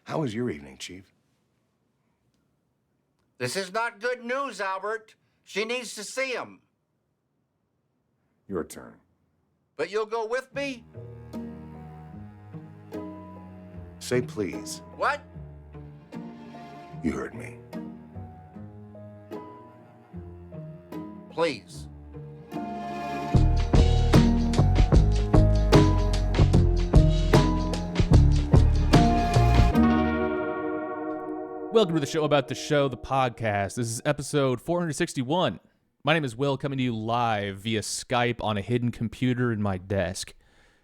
How was your evening, Chief? This is not good news, Albert. She needs to see him. Your turn. But you'll go with me? Say please. What? You heard me. Please. Welcome to the show about the show, the podcast. This is episode 461. My name is Will, coming to you live via Skype on a hidden computer in my desk.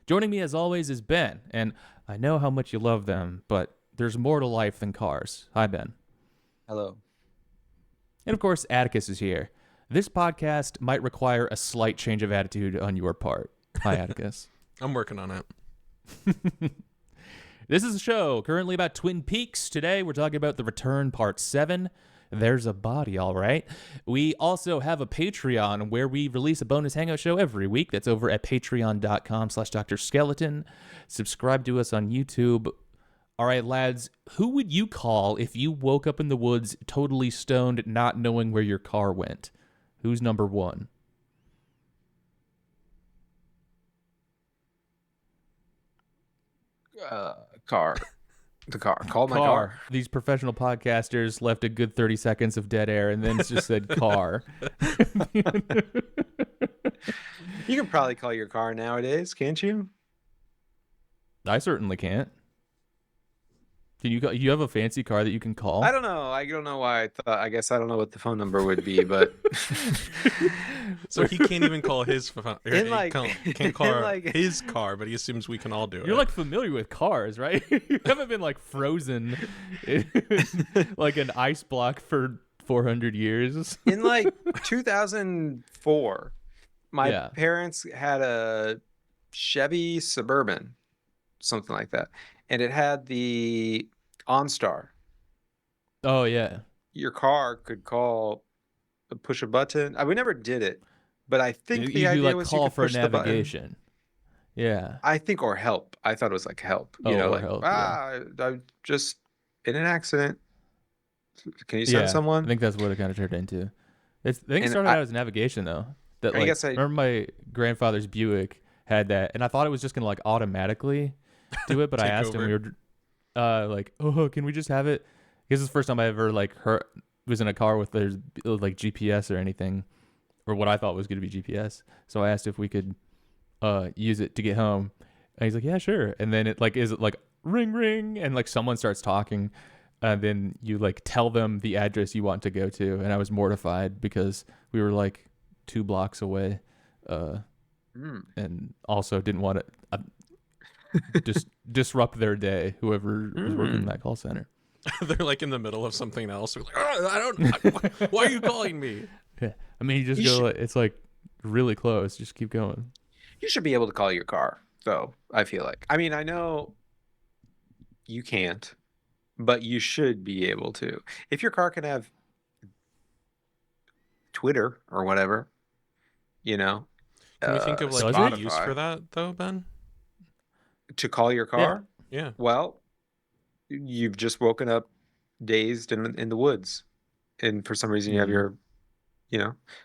Joining me, as always, is Ben, and I know how much you love them, but there's more to life than cars. Hi, Ben. Hello. And, of course, Atticus is here. This podcast might require a slight change of attitude on your part. Hi, Atticus. I'm working on it. This is a show currently about Twin Peaks. Today, we're talking about The Return Part 7. There's a body, all right. We also have a Patreon where we release a bonus hangout show every week. That's over at patreon.com/Dr. Skeleton. Subscribe to us on YouTube. All right, lads, who would you call if you woke up in the woods totally stoned, not knowing where your car went? Who's number one? Car. The car. Call my car. These professional podcasters left a good 30 seconds of dead air and then just said car. You can probably call your car nowadays, can't you? I certainly can't. Can you have a fancy car that you can call? I don't know. I don't know why I thought. I guess I don't know what the phone number would be, but So he can't even call his phone. Can't call like- his car, but he assumes we can all do it. You're like familiar with cars, right? You haven't been like frozen in, like an ice block for 400 years. in like 2004, my parents had a Chevy Suburban, something like that, and it had the OnStar. Oh yeah. Your car could push a button. We never did it, but I think the idea like was call you could for push the button. navigation. Yeah. I think, or help. I thought it was like help. You know, or like help, I'm just in an accident. Can you send someone? I think that's what it kind of turned into. I think it started out as navigation though. That I guess remember my grandfather's Buick had that, and I thought it was just gonna like automatically do it, but I asked him, we were like, oh, can we just have it? Because it's the first time I ever like was in a car with there's like GPS or anything, or what I thought was going to be GPS. So I asked if we could use it to get home, and he's like, yeah, sure. And then it like is it like ring ring, and like someone starts talking, and then you like tell them the address you want to go to, and I was mortified because we were like 2 blocks away, and also didn't want to just disrupt their day, whoever was working in that call center. They're like in the middle of something else. We're like, oh, why are you calling me? Yeah. I mean, you just it's like really close. Just keep going. You should be able to call your car, though, I feel like. I mean, I know you can't, but you should be able to. If your car can have Twitter or whatever, you know. Can we think of like Spotify. a use for that, though, Ben? To call your car? Yeah. Well, you've just woken up dazed in the woods, and for some reason you have your,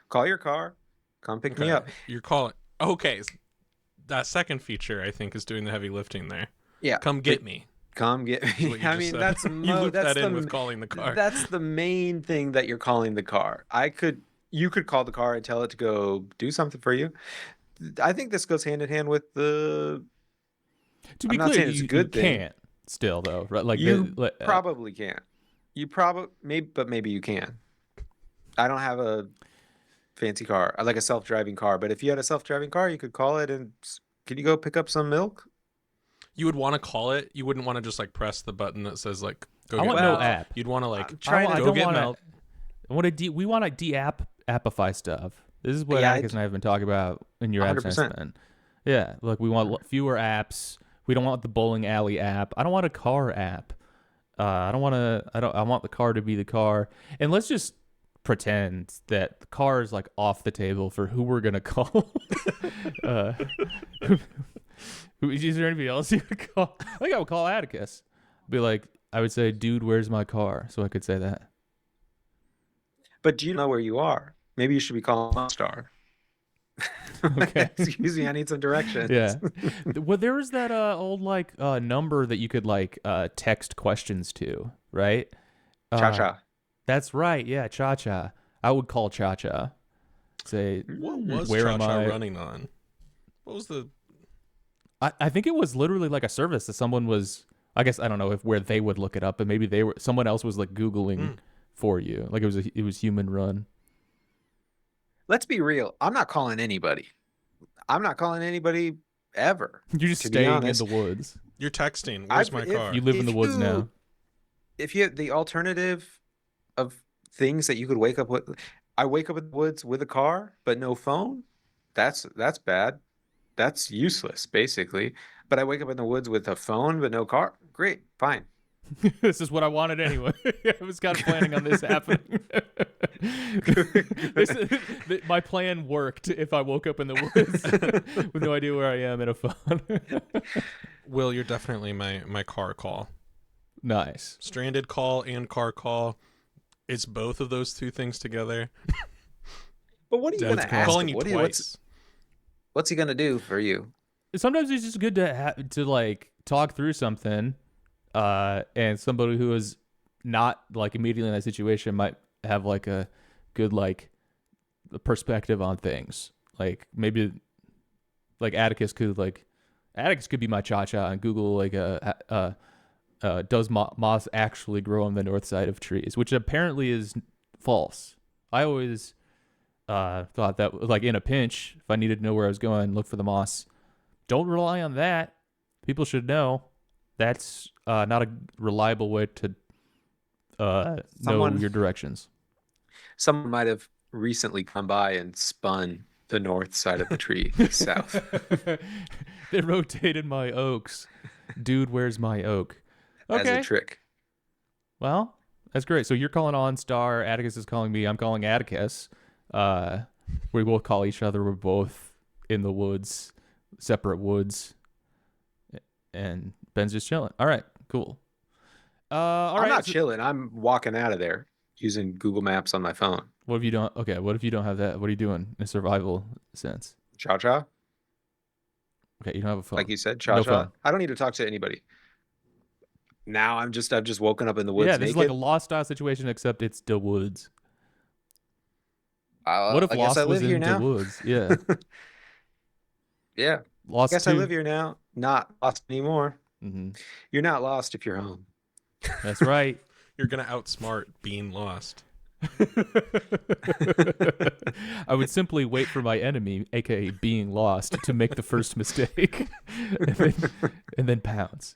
call your car, come pick me up. You're calling. Okay. That second feature, I think, is doing the heavy lifting there. Yeah. Come get me. Come get me. I mean, that's you loop that in with calling the car. That's the main thing that you're calling the car. You could call the car and tell it to go do something for you. I think this goes hand in hand with the. To be I'm not clear, saying it's a you good thing. can't still though, right? Like you probably can't. You maybe you can. I don't have a fancy car, like a self-driving car. But if you had a self-driving car, you could call it and can you go pick up some milk? You would want to call it. You wouldn't want to just like press the button that says like go I get want milk. no app. You'd want to like go get milk. We want to de-appify stuff. This is what Atticus and I have been talking about in your absence, man. Yeah, like we want fewer apps. We don't want the bowling alley app. I don't want a car app. I want the car to be the car. And let's just pretend that the car is like off the table for who we're gonna call. Is there anybody else you would call? I think I would call Atticus. Be like, I would say, dude, where's my car? So I could say that. But do you know where you are? Maybe you should be calling Star. Okay. Excuse me, I need some directions. Yeah. Well, there was that old like number that you could like text questions to, right? Cha-cha. That's right. Yeah, Cha-Cha. I would call Cha-Cha. Say, What was where am Cha-Cha I? running on? What was the... I think it was literally like a service that someone was, I guess, I don't know if where they would look it up, but maybe someone else was like Googling for you. Like it was human run. Let's be real. I'm not calling anybody. I'm not calling anybody ever. You're just to be staying in honest. the woods. You're texting. Where's my car? You live in the woods now. If you have the alternative of things that you could wake up with, I wake up in the woods with a car but no phone. That's bad. That's useless, basically. But I wake up in the woods with a phone but no car. Great, fine. This is what I wanted anyway. I was kind of planning on this happening. My plan worked if I woke up in the woods with no idea where I am in a phone. Will, you're definitely my car call. Nice. Stranded call and car call. It's both of those two things together. But what are you going to ask Calling him? you twice. What's he going to do for you? Sometimes it's just good to like talk through something. And somebody who is not like immediately in that situation might have like a good like perspective on things. Like maybe like Atticus could be my Cha-Cha and Google like does moss actually grow on the north side of trees, which apparently is false. I always thought that like in a pinch, if I needed to know where I was going, look for the moss. Don't rely on that. People should know. That's not a reliable way to know your directions. Someone might have recently come by and spun the north side of the tree south. They rotated my oaks. Dude, where's my oak? Okay. As a trick. Well, that's great. So you're calling OnStar. Atticus is calling me. I'm calling Atticus. We will call each other. We're both in the woods, separate woods. And Ben's just chilling. All right, cool. I'm not chilling. I'm walking out of there using Google Maps on my phone. What if you don't? Okay, what if you don't have that? What are you doing in a survival sense? Cha-cha? Okay, you don't have a phone. Like you said, cha-cha. No phone. I don't need to talk to anybody. Now I've just woken up in the woods. Yeah, this naked. is like a Lost style situation, except it's the woods. What if Lost was in the woods? Yeah. Yeah. Lost. I guess I live here now. Not lost anymore. Mm-hmm. You're not lost if you're home. That's right. You're gonna outsmart being lost. I would simply wait for my enemy, aka being lost, to make the first mistake, and then pounce.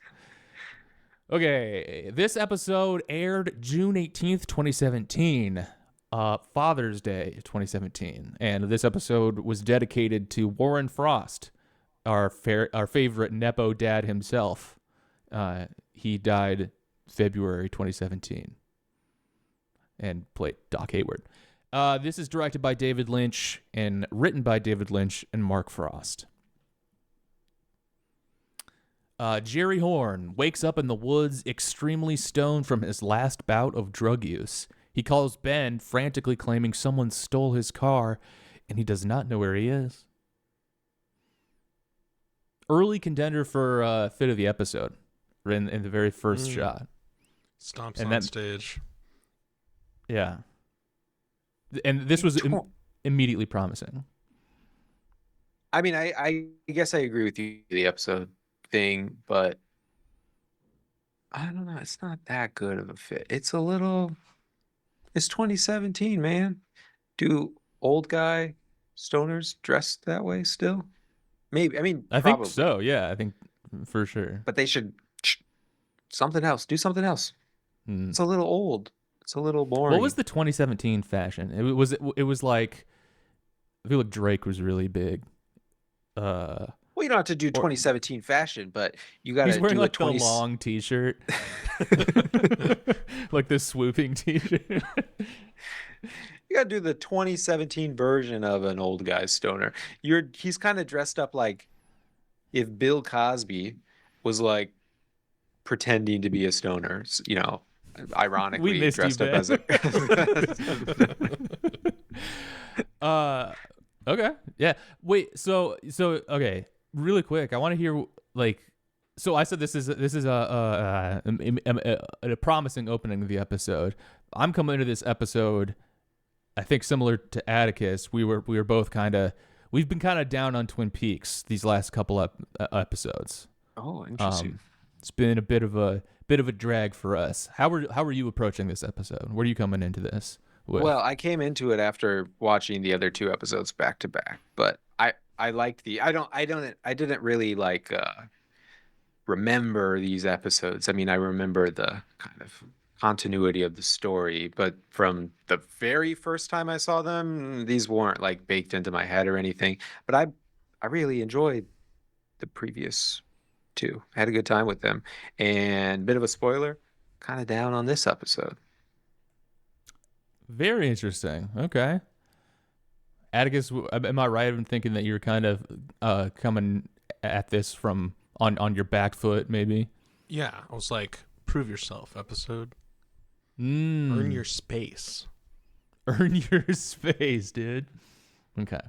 Okay, this episode aired June 18th, 2017, Father's Day 2017, and this episode was dedicated to Warren Frost, our favorite Nepo dad himself. He died February 2017 and played Doc Hayward. This is directed by David Lynch and written by David Lynch and Mark Frost. Jerry Horne wakes up in the woods extremely stoned from his last bout of drug use. He calls Ben, frantically claiming someone stole his car, and he does not know where he is. Early contender for fit of the episode in the very first shot. Stomps and on stage. Yeah. And this was immediately promising. I mean, I guess I agree with you, the episode thing, but I don't know. It's not that good of a fit. It's 2017, man. Do old guy stoners dress that way still? Maybe. I mean, I probably. think so. Yeah, I think for sure. But they should something else. Do something else. It's a little old. It's a little boring. What was the 2017 fashion? It was like, I feel like Drake was really big. Well, you don't have to do 2017 fashion, but you got to do wearing like a the long T-shirt, like this swooping T-shirt. You got to do the 2017 version of an old guy stoner. He's kind of dressed up like if Bill Cosby was like pretending to be a stoner, ironically missed you, dressed up Ben. as a. Okay. Yeah. Wait. So okay. Really quick, I want to hear like. So I said this is a promising opening of the episode. I'm coming into this episode, I think similar to Atticus. We were both we've been kind of down on Twin Peaks these last couple episodes. Oh, interesting. It's been a bit of a drag for us. How were you approaching this episode? Where are you coming into this with? Well, I came into it after watching the other 2 episodes back to back, but I liked I didn't really remember these episodes. I mean, I remember the kind of continuity of the story, but from the very first time I saw them, these weren't like baked into my head or anything. But I really enjoyed the previous 2. I had a good time with them. And bit of a spoiler, kind of down on this episode. Very interesting. Okay. Atticus, am I right in thinking that you're kind of coming at this from on your back foot, maybe? Yeah, I was like, prove yourself, episode. Mm. Earn your space. Earn your space, dude. Okay.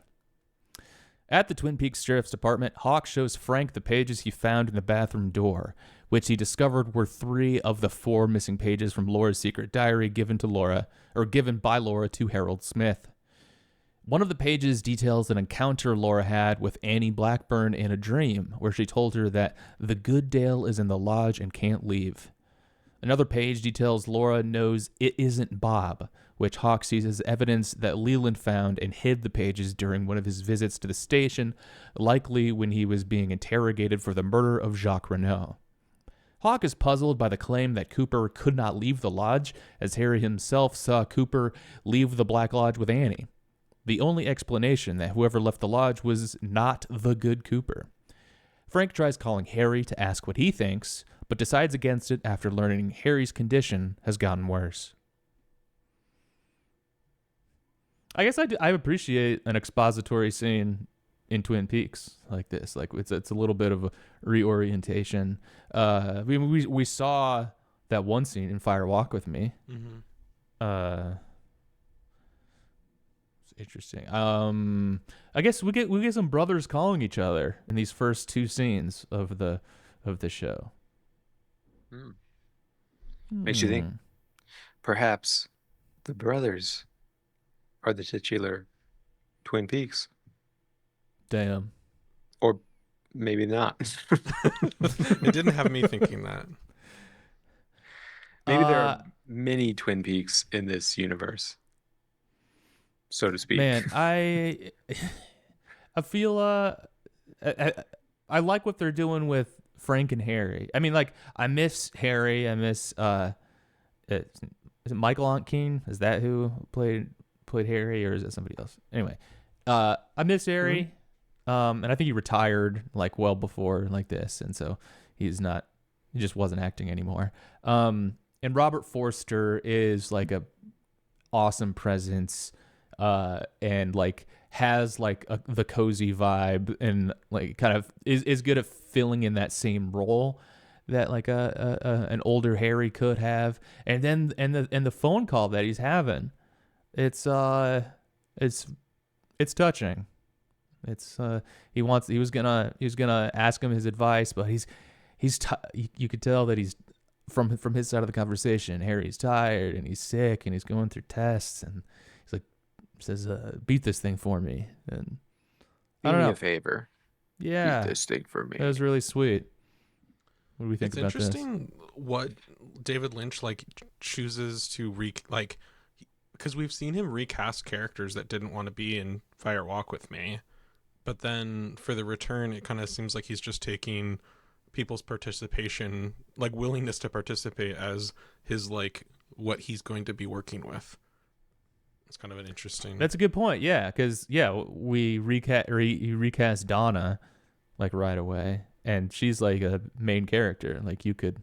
At the Twin Peaks Sheriff's Department, Hawk shows Frank the pages he found in the bathroom door, which he discovered were 3 of the 4 missing pages from Laura's secret diary given by Laura to Harold Smith. One of the pages details an encounter Laura had with Annie Blackburn in a dream, where she told her that the good Dale is in the lodge and can't leave. Another page details Laura knows it isn't Bob, which Hawk sees as evidence that Leland found and hid the pages during one of his visits to the station, likely when he was being interrogated for the murder of Jacques Renault. Hawk is puzzled by the claim that Cooper could not leave the lodge, as Harry himself saw Cooper leave the Black Lodge with Annie. The only explanation that whoever left the lodge was not the good Cooper. Frank tries calling Harry to ask what he thinks, but decides against it after learning Harry's condition has gotten worse. I guess I appreciate an expository scene in Twin Peaks like this. Like it's a little bit of a reorientation. We saw that one scene in Fire Walk with Me. Mm-hmm. Interesting. I guess we get some brothers calling each other in these first 2 scenes of the show. Makes you think perhaps the brothers are the titular Twin Peaks. Damn. Or maybe not. It didn't have me thinking that. Maybe there are many Twin Peaks in this universe, so to speak. Man, I feel I like what they're doing with Frank and Harry. I mean, like, I miss Harry. I miss is it Michael Ontkeen? Is that who played Harry, or is it somebody else? Anyway, I miss Harry. And I think he retired like well before like this, and so he just wasn't acting anymore. And Robert Forster is like a awesome presence, and like has like the cozy vibe, and like kind of is good at filling in that same role that like an older Harry could have. And then the phone call that he's having, it's touching. It's he was gonna ask him his advice, but you could tell that he's from his side of the conversation. Harry's tired and he's sick and he's going through tests, and he's like says, "Beat this thing for me." And I don't know. Do me a favor. Yeah, beat this thing for me. That was really sweet. What do we think it's about this? It's interesting what David Lynch like chooses to because we've seen him recast characters that didn't want to be in Fire Walk with Me, but then for the return, it kind of seems like he's just taking people's participation, like willingness to participate, as his like what he's going to be working with. It's kind of an interesting. That's a good point. Yeah, because we recast Donna like right away, and she's like a main character. Like you could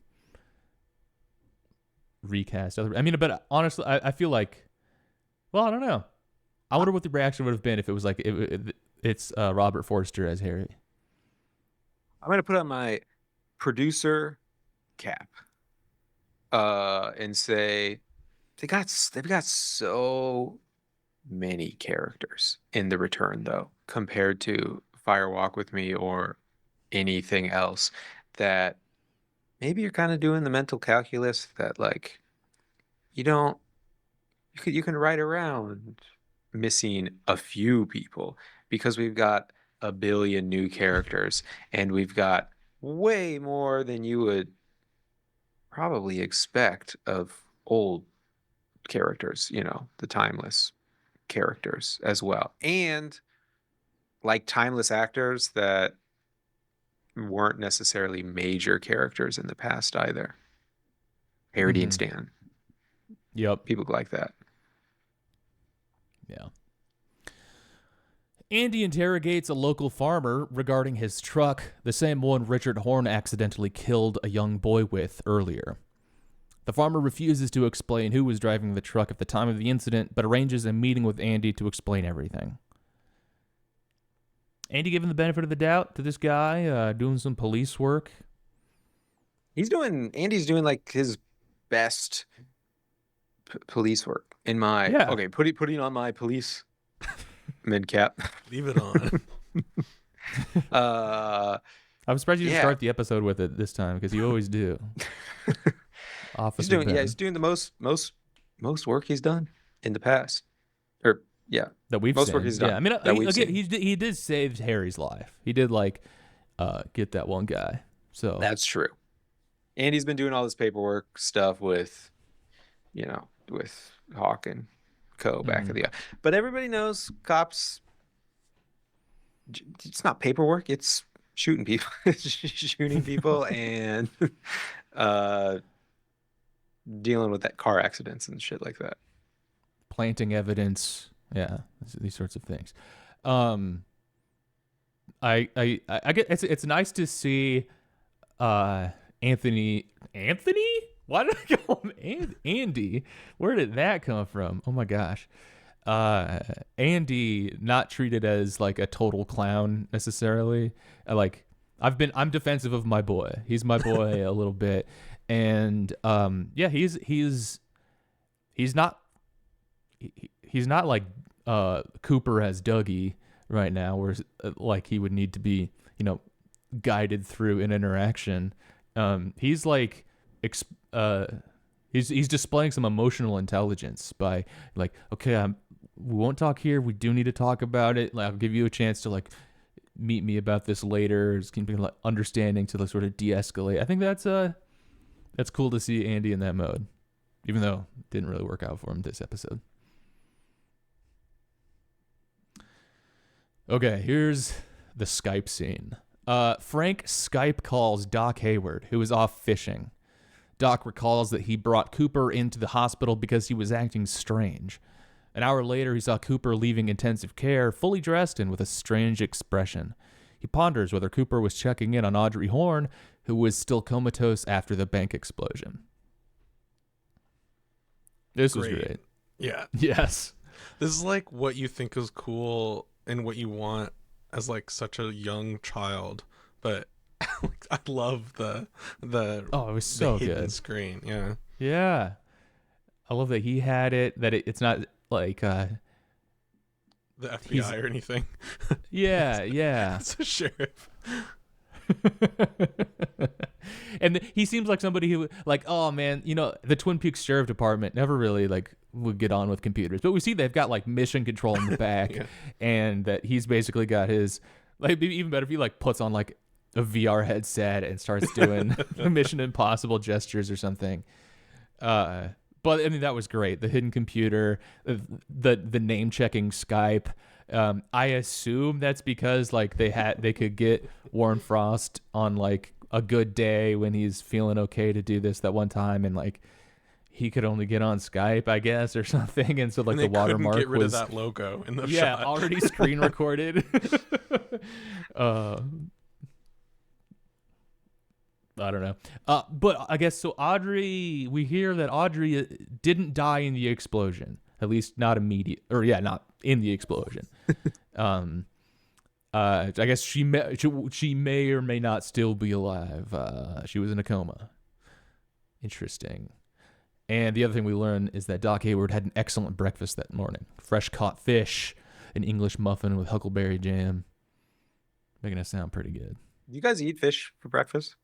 recast other. I mean, but honestly, I feel like, well, I don't know. I wonder what the reaction would have been if it was like it's Robert Forster as Harry. I'm gonna put on my producer Cap and say they've got so many characters in the return though compared to Fire Walk with Me or anything else, that maybe you're kind of doing the mental calculus that like you don't you can write around missing a few people because we've got a billion new characters and we've got way more than you would probably expect of old characters, the timeless characters as well. And like timeless actors that weren't necessarily major characters in the past either. Harry Dean Stanton. Yep. People like that. Yeah. Andy interrogates a local farmer regarding his truck, the same one Richard Horne accidentally killed a young boy with earlier. The farmer refuses to explain who was driving the truck at the time of the incident, but arranges a meeting with Andy to explain everything. Andy giving the benefit of the doubt to this guy, doing some police work. Andy's doing like his best police work in my, okay, putting on my police mid cap. Leave it on. I'm surprised you didn't start the episode with it this time, because you always do. He's doing the most work he's done in the past. That we've most seen. work he's done. Yeah, I mean, again, he did save Harry's life. He did get that one guy. So that's true. And he's been doing all this paperwork stuff with Hawk and Co. back in the. But everybody knows cops. It's not paperwork. It's shooting people, and dealing with that car accidents and shit like that. Planting evidence. Yeah, these sorts of things. I get it's nice to see Anthony. Why did I call him Andy? Where did that come from? Oh my gosh. Andy not treated as like a total clown necessarily. I'm defensive of my boy. He's my boy a little bit. And he's not like Cooper as Dougie right now, where like he would need to be, guided through an interaction. He's like he's displaying some emotional intelligence by like, okay, we won't talk here. We do need to talk about it. Like, I'll give you a chance to like meet me about this later. It's keeping like understanding to like sort of de-escalate. I think that's cool to see Andy in that mode, even though it didn't really work out for him this episode. Okay, here's the Skype scene. Frank Skype calls Doc Hayward, who is off fishing. Doc recalls that he brought Cooper into the hospital because he was acting strange. An hour later, he saw Cooper leaving intensive care, fully dressed and with a strange expression. He ponders whether Cooper was checking in on Audrey Horne, who was still comatose after the bank explosion. This was great. Yeah. Yes. This is like what you think is cool and what you want as like such a young child, but I love the it was so good screen. Yeah, I love that he had it, that it's not like the FBI or anything. Yeah It's a sheriff. And he seems like somebody who like, oh man, the Twin Peaks Sheriff Department never really like would get on with computers, but we see they've got like mission control in the back. And that he's basically got his, like, maybe even better if he like puts on like a VR headset and starts doing Mission Impossible gestures or something. But I mean, that was great. The hidden computer, the name checking Skype. I assume that's because like they could get Warren Frost on like a good day when he's feeling okay to do this that one time, and like he could only get on Skype, I guess, or something. And so like the watermark get rid was of that logo in the shot. Already screen recorded. I don't know. But I guess so. Audrey, we hear that Audrey didn't die in the explosion, at least not immediate, or not in the explosion. I guess she may or may not still be alive. She was in a coma. Interesting. And the other thing we learned is that Doc Hayward had an excellent breakfast that morning. Fresh caught fish, an English muffin with huckleberry jam. Making it sound pretty good. You guys eat fish for breakfast?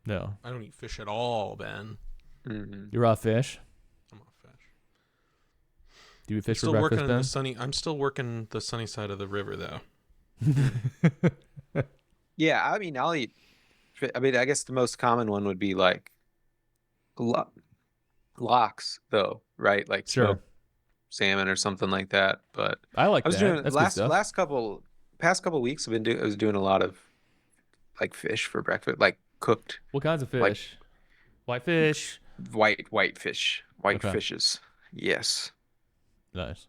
No. I don't eat fish at all, Ben. Mm-hmm. You raw fish? I'm off fish. Do you eat fish Still for working breakfast, on Ben? the sunny. I'm still working the sunny side of the river, though. Yeah, I mean, I'll eat. I mean, I guess the most common one would be like lox, though, right? Like Sure. smoked salmon or something like that. But I like I was that. doing That's good stuff. past couple weeks. I was doing a lot of like fish for breakfast, like cooked What kinds of fish? like- Whitefish. white fish, white Okay. fishes. Yes. Nice.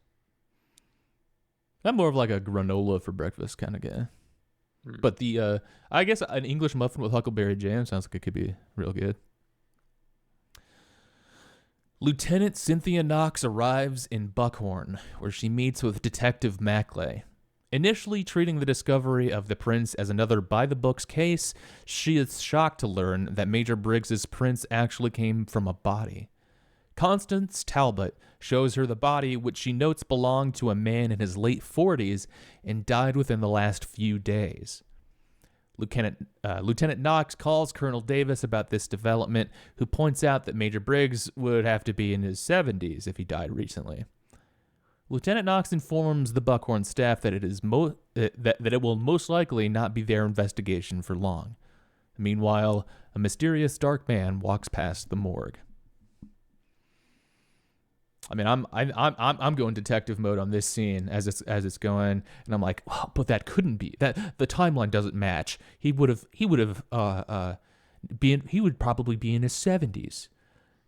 I'm more of like a granola for breakfast kind of guy. Hmm. But the I guess an English muffin with huckleberry jam sounds like it could be real good. Lieutenant Cynthia Knox arrives in Buckhorn, where she meets with Detective Mackley. Initially treating the discovery of the prints as another by-the-books case, she is shocked to learn that Major Briggs's prints actually came from a body. Constance Talbot shows her the body, which she notes belonged to a man in his late 40s and died within the last few days. Lieutenant Knox calls Colonel Davis about this development, who points out that Major Briggs would have to be in his 70s if he died recently. Lieutenant Knox informs the Buckhorn staff that it will most likely not be their investigation for long. Meanwhile, a mysterious dark man walks past the morgue. I mean, I'm going detective mode on this scene as it's going, and I'm like, oh, but that couldn't be that. The timeline doesn't match. He would probably be in his 70s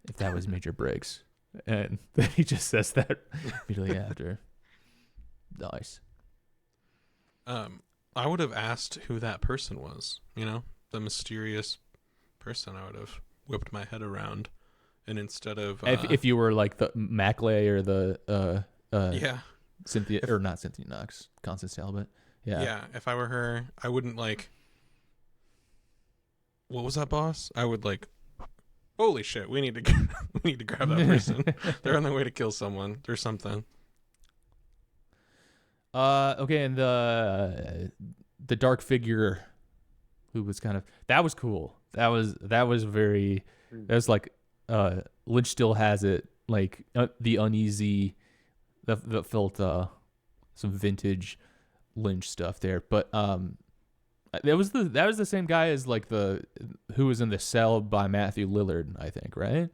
if that was Major Briggs, and then he just says that immediately after. Nice. I would have asked who that person was. You know, the mysterious person. I would have whipped my head around. And instead of If you were like the Mackley or the yeah, Cynthia or not Cynthia Knox, Constance Talbot, yeah, if I were her, I wouldn't like. What was that, boss? I would like. Holy shit! We need to grab that person. They're on their way to kill someone. There's something. Okay, and the dark figure, who was kind of that was cool. That was very. That was like. Lynch still has it, like the uneasy, that felt some vintage Lynch stuff there. But that was the same guy as like who was in The Cell by Matthew Lillard, I think, right?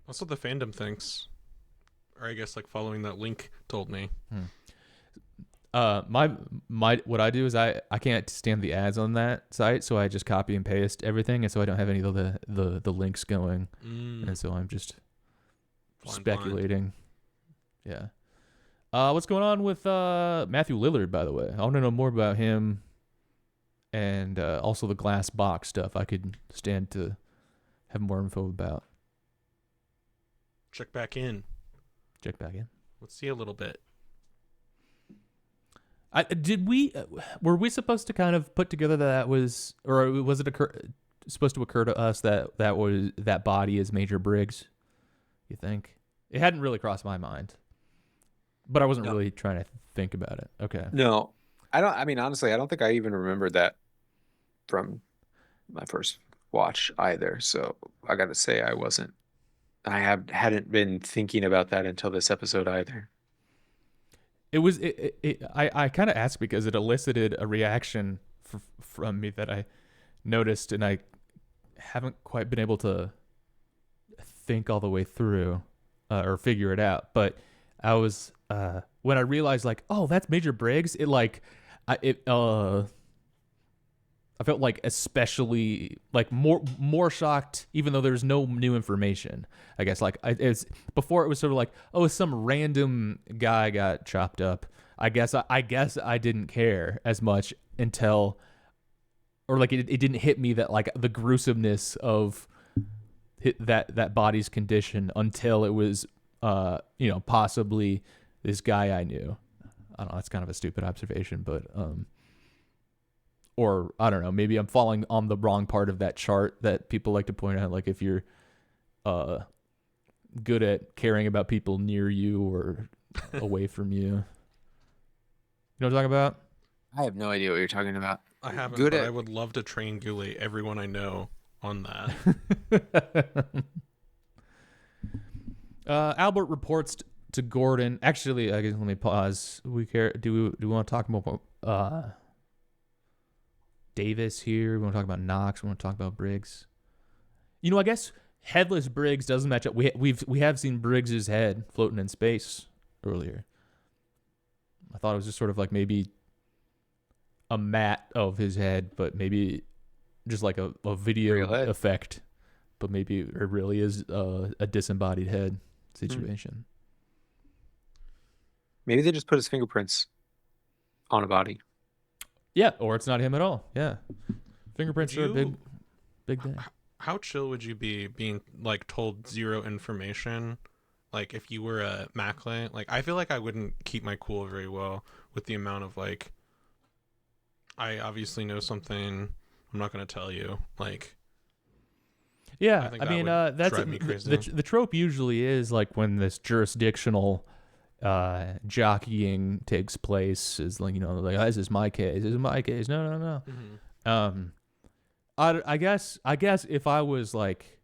That's what the fandom thinks, or I guess like following that link told me. My what I do is I can't stand the ads on that site, so I just copy and paste everything, and so I don't have any of the links going, and so I'm just speculating. Yeah. What's going on with Matthew Lillard, by the way? I want to know more about him, and also the glass box stuff. I could stand to have more info about. Check back in. Let's see a little bit. Were we supposed to kind of put together that was, or was it supposed to occur to us that body is Major Briggs? You think? It hadn't really crossed my mind, but I wasn't really trying to think about it. Okay. No, I mean, honestly, I don't think I even remembered that from my first watch either. So I got to say, I hadn't been thinking about that until this episode either. It was. I kind of asked because it elicited a reaction from me that I noticed, and I haven't quite been able to think all the way through or figure it out. But I was when I realized, like, oh, that's Major Briggs. I felt like especially like more shocked, even though there's no new information. I guess like it's before it was sort of like, oh, some random guy got chopped up. I guess I didn't care as much until, or like it didn't hit me that like the gruesomeness of that body's condition until it was possibly this guy I knew. I don't know. It's kind of a stupid observation, but or I don't know, maybe I'm falling on the wrong part of that chart that people like to point out. Like if you're good at caring about people near you or away from you. You know what I'm talking about? I have no idea what you're talking about. I haven't, Good but at- I would love to triangulate everyone I know on that. Albert reports to Gordon. Actually, I guess let me pause. Do we want to talk about Davis here? We want to talk about Knox. We want to talk about Briggs. You know, I guess headless Briggs doesn't match up. We have seen Briggs's head floating in space earlier. I thought it was just sort of like maybe a matte of his head, but maybe just like a video effect. But maybe it really is a disembodied head situation. Maybe they just put his fingerprints on a body. Yeah, or it's not him at all. Yeah, fingerprints are a big thing. How chill would you be being like told zero information? Like if you were a Mackley, like I feel like I wouldn't keep my cool very well with the amount of like, I obviously know something, I'm not going to tell you. Like, yeah, think I that mean, would that's drive me crazy. the trope usually is like when this jurisdictional jockeying takes place is like, you know, like, oh, this is my case. This is my case. No. mm-hmm. I guess if I was like,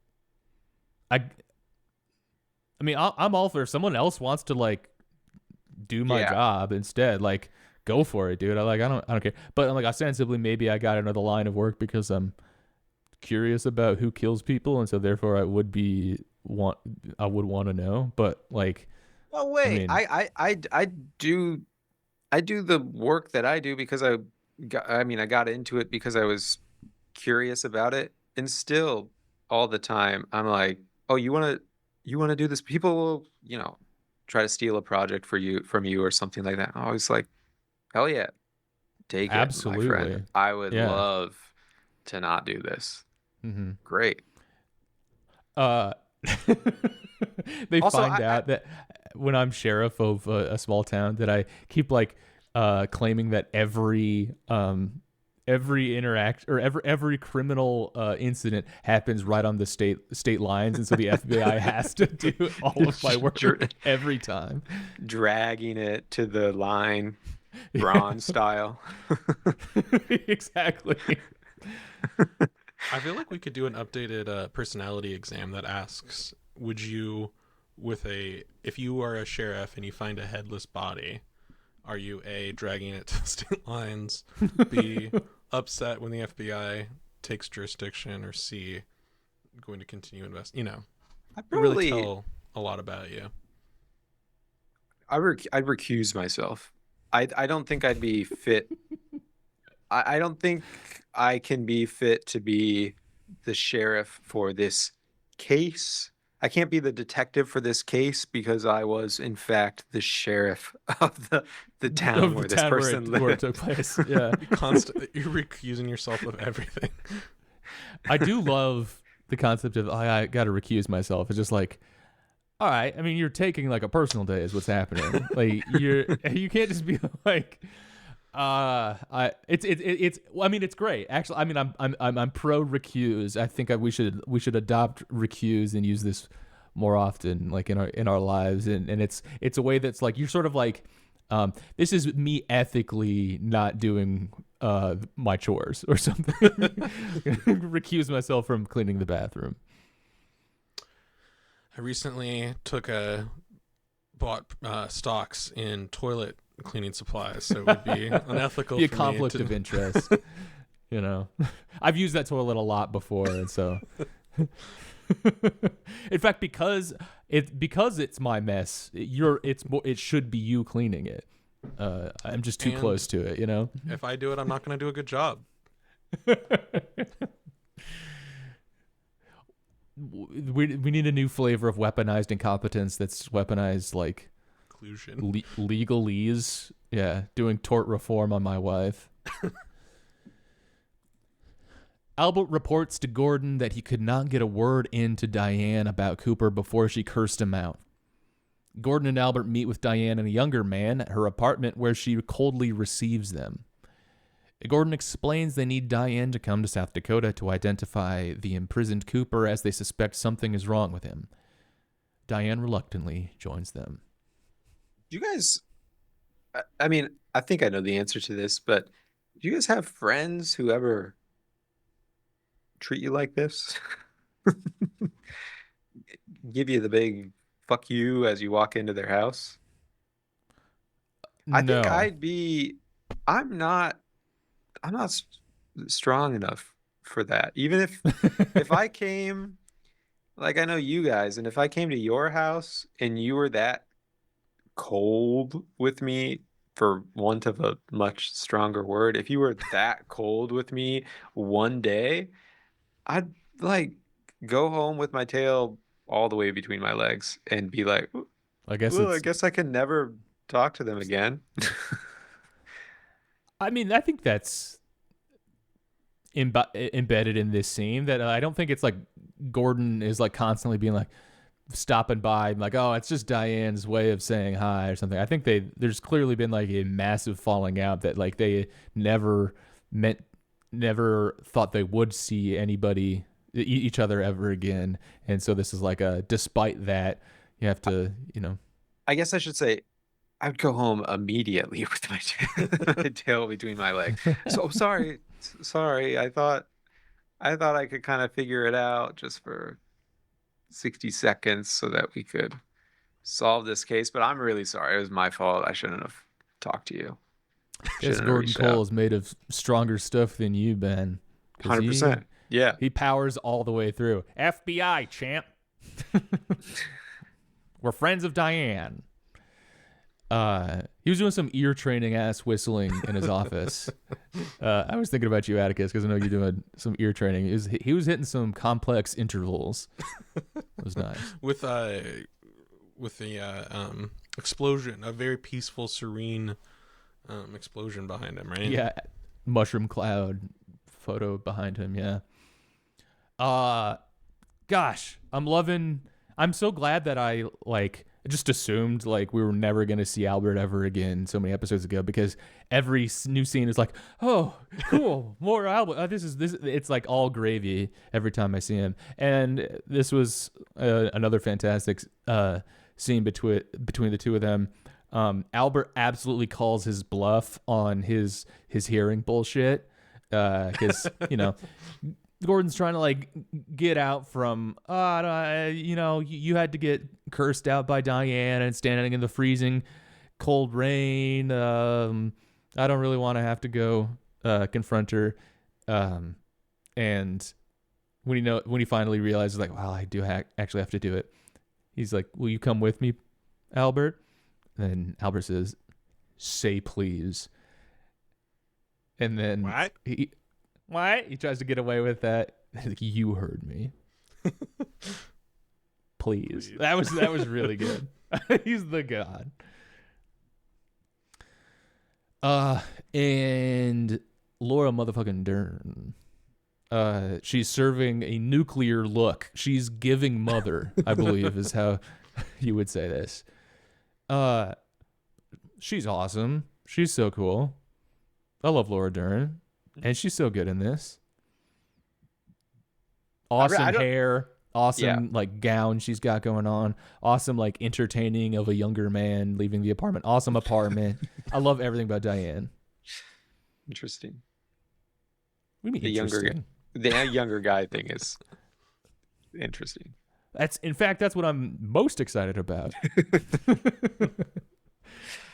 I mean, I'm all for if someone else wants to like do my job instead, like go for it, dude. I don't care. But like ostensibly, maybe I got another line of work because I'm curious about who kills people, and so therefore I would want to know. But like, No way. I mean, I do the work that I do because I got into it because I was curious about it, and still all the time I'm like, oh, you want to do this? People will, you know, try to steal a project from you or something like that. I was like, hell yeah, take absolutely. it, my friend. I would Yeah. love to not do this. Mm-hmm. Great. They Also, find out that when I'm sheriff of a small town that I keep like claiming that every interact or every criminal incident happens right on the state lines, and so the FBI has to do all of my work every time, dragging it to the line, Braun style. Exactly. I feel like we could do an updated personality exam that asks, would you, if you are a sheriff and you find a headless body, are you A, dragging it to the state lines, B, upset when the FBI takes jurisdiction, or C, going to continue investing? You know, I really tell a lot about you. I'd recuse myself. I don't think I'd be fit. I don't think I can be fit to be the sheriff for this case. I can't be the detective for this case because I was, in fact, the sheriff of the town where this person lived. Where it took place. Yeah. You're recusing yourself of everything. I do love the concept of I got to recuse myself. It's just like, all right. I mean, you're taking like a personal day is what's happening. Like you can't just be like, it's great. Actually, I mean, I'm pro recuse. I think we should adopt recuse and use this more often, like in our lives. And it's a way that's like, you're sort of like, this is me ethically not doing my chores or something. Recuse myself from cleaning the bathroom. I recently bought stocks in toilet cleaning supplies, so it would be unethical. Be a for conflict me to... of interest. You know, I've used that toilet a lot before, and so. In fact, because it's my mess, it should be you cleaning it. I'm just too close to it, you know. If I do it, I'm not going to do a good job. We need a new flavor of weaponized incompetence that's weaponized like legalese. Yeah, doing tort reform on my wife. Albert reports to Gordon that he could not get a word in to Diane about Cooper before she cursed him out. Gordon and Albert meet with Diane and a younger man at her apartment where she coldly receives them. Gordon explains they need Diane to come to South Dakota to identify the imprisoned Cooper as they suspect something is wrong with him. Diane reluctantly joins them. Do you guys, I mean, I think I know the answer to this, but do you guys have friends who ever treat you like this? Give you the big fuck you as you walk into their house? I think No. I'm not strong enough for that. Even if I came, like I know you guys, and if I came to your house and you were that cold with me, for want of a much stronger word, if you were that cold with me one day, I'd like go home with my tail all the way between my legs and be like, I guess well, I it's. guess I can never talk to them again. I mean, I think that's embedded in this scene. That I don't think it's like Gordon is like constantly being like stopping by, like, oh, it's just Diane's way of saying hi or something. I think there's clearly been like a massive falling out that like they never thought they would see anybody each other ever again, and so this is like a despite that you have to I guess I should say I would go home immediately with my tail between my legs. So sorry. I thought I could kind of figure it out just for 60 seconds so that we could solve this case. But I'm really sorry. It was my fault. I shouldn't have talked to you. Guess Gordon Cole is made of stronger stuff than you, Ben. 100%. Yeah. He powers all the way through. FBI, champ. We're friends of Diane. He was doing some ear training ass whistling in his office. I was thinking about you, Atticus, because I know you're doing some ear training. He was hitting some complex intervals. It was nice. With the explosion, a very peaceful, serene explosion behind him, right? Yeah, mushroom cloud photo behind him. Yeah. Gosh, I'm so glad that I just assumed like we were never going to see Albert ever again so many episodes ago, because every new scene is like, oh, cool, more Albert. It's like all gravy every time I see him. And this was another fantastic scene between the two of them. Albert absolutely calls his bluff on his hearing bullshit, because Gordon's trying to like get out from, you had to get cursed out by Diane and standing in the freezing cold rain. I don't really want to have to go confront her. And when he finally realizes like, wow, I do actually have to do it. He's like, will you come with me, Albert? And Albert says, say please. And then What? He tries to get away with that. Like, you heard me. Please. That was really good. He's the god. And Laura motherfucking Dern. She's serving a nuclear look. She's giving mother, I believe, is how you would say this. She's awesome. She's so cool. I love Laura Dern. And she's so good in this. Awesome hair, awesome like gown she's got going on. Awesome like entertaining of a younger man leaving the apartment. Awesome apartment. I love everything about Diane. Interesting. What do you mean The younger guy thing is interesting. That's what I'm most excited about.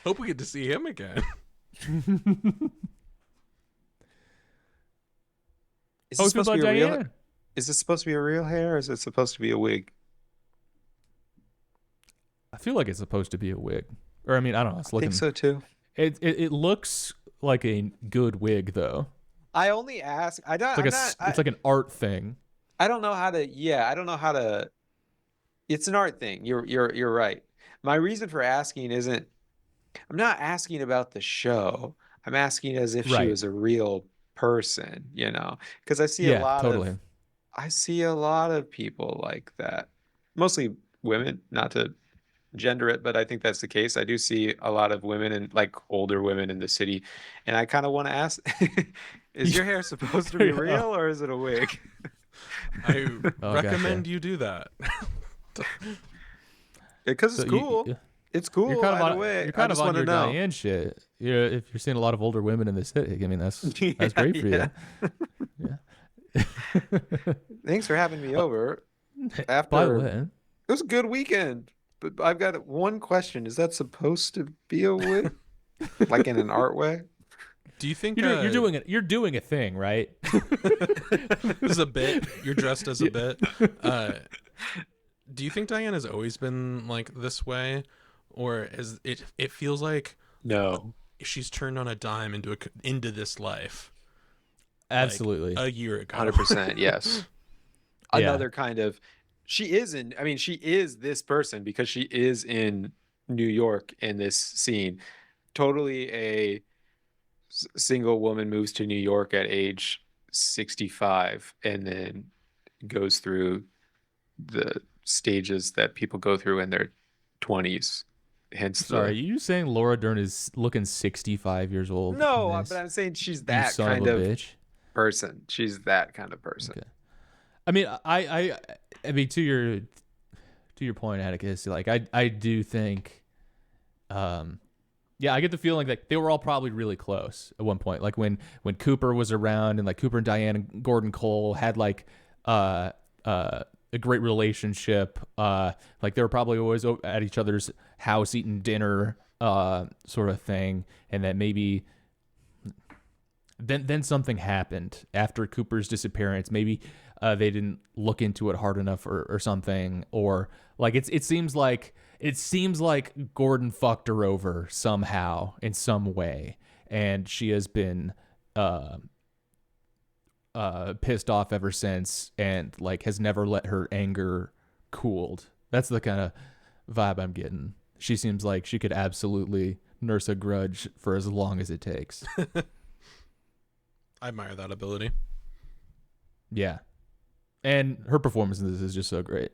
Hope we get to see him again. Is this supposed to be Diane? Is this supposed to be a real hair, or is it supposed to be a wig? I feel like it's supposed to be a wig. Or I mean, I don't know. I think so too. It looks like a good wig though. I only ask. It's like an art thing. I don't know how to. Yeah, I don't know how to. It's an art thing. You're right. My reason for asking isn't. I'm not asking about the show. I'm asking as if she was a real person, because I see I see a lot of people like that, mostly women, not to gender it, but I think that's the case. I do see a lot of women and like older women in the city, and I kind of want to ask, is your hair supposed to be real or is it a wig? I Oh, recommend gotcha. you do that. Because it's So cool. It's cool. You're kind of either on, way. you're I kind of just on want to your know. Diane shit. If you're seeing a lot of older women in the city, I mean that's Yeah, great for yeah. you. Yeah. Thanks for having me over. By the After way, it was a good weekend, but I've got one question. Is that supposed to be a wig? Like in an art way? Do you think you're doing it. You're doing a thing, right? this is a bit? You're dressed as a Yeah. bit. Do you think Diane has always been like this way, or is it? It feels like No. she's turned on a dime into this life. Absolutely. Like a year ago. 100%, yes. Yeah. Another kind of she is this person because she is in New York in this scene. Totally a single woman moves to New York at age 65 and then goes through the stages that people go through in their 20s. Hence Sorry, are the you saying Laura Dern is looking 65 years old? No, in but this? I'm saying she's You that son kind of a of bitch. person. She's that kind of person. Okay. I mean, I mean, to your point, Atticus, like I do think, yeah, I get the feeling that they were all probably really close at one point. Like when Cooper was around, and like Cooper and Diane and Gordon Cole had like a great relationship. Like they were probably always at each other's house eating dinner, sort of thing, and that maybe. Then something happened after Cooper's disappearance. Maybe they didn't look into it hard enough, or something, or like it seems like Gordon fucked her over somehow in some way, and she has been pissed off ever since, and like has never let her anger cooled. That's the kind of vibe I'm getting. She seems like she could absolutely nurse a grudge for as long as it takes. I admire that ability. Yeah. And her performance in this is just so great.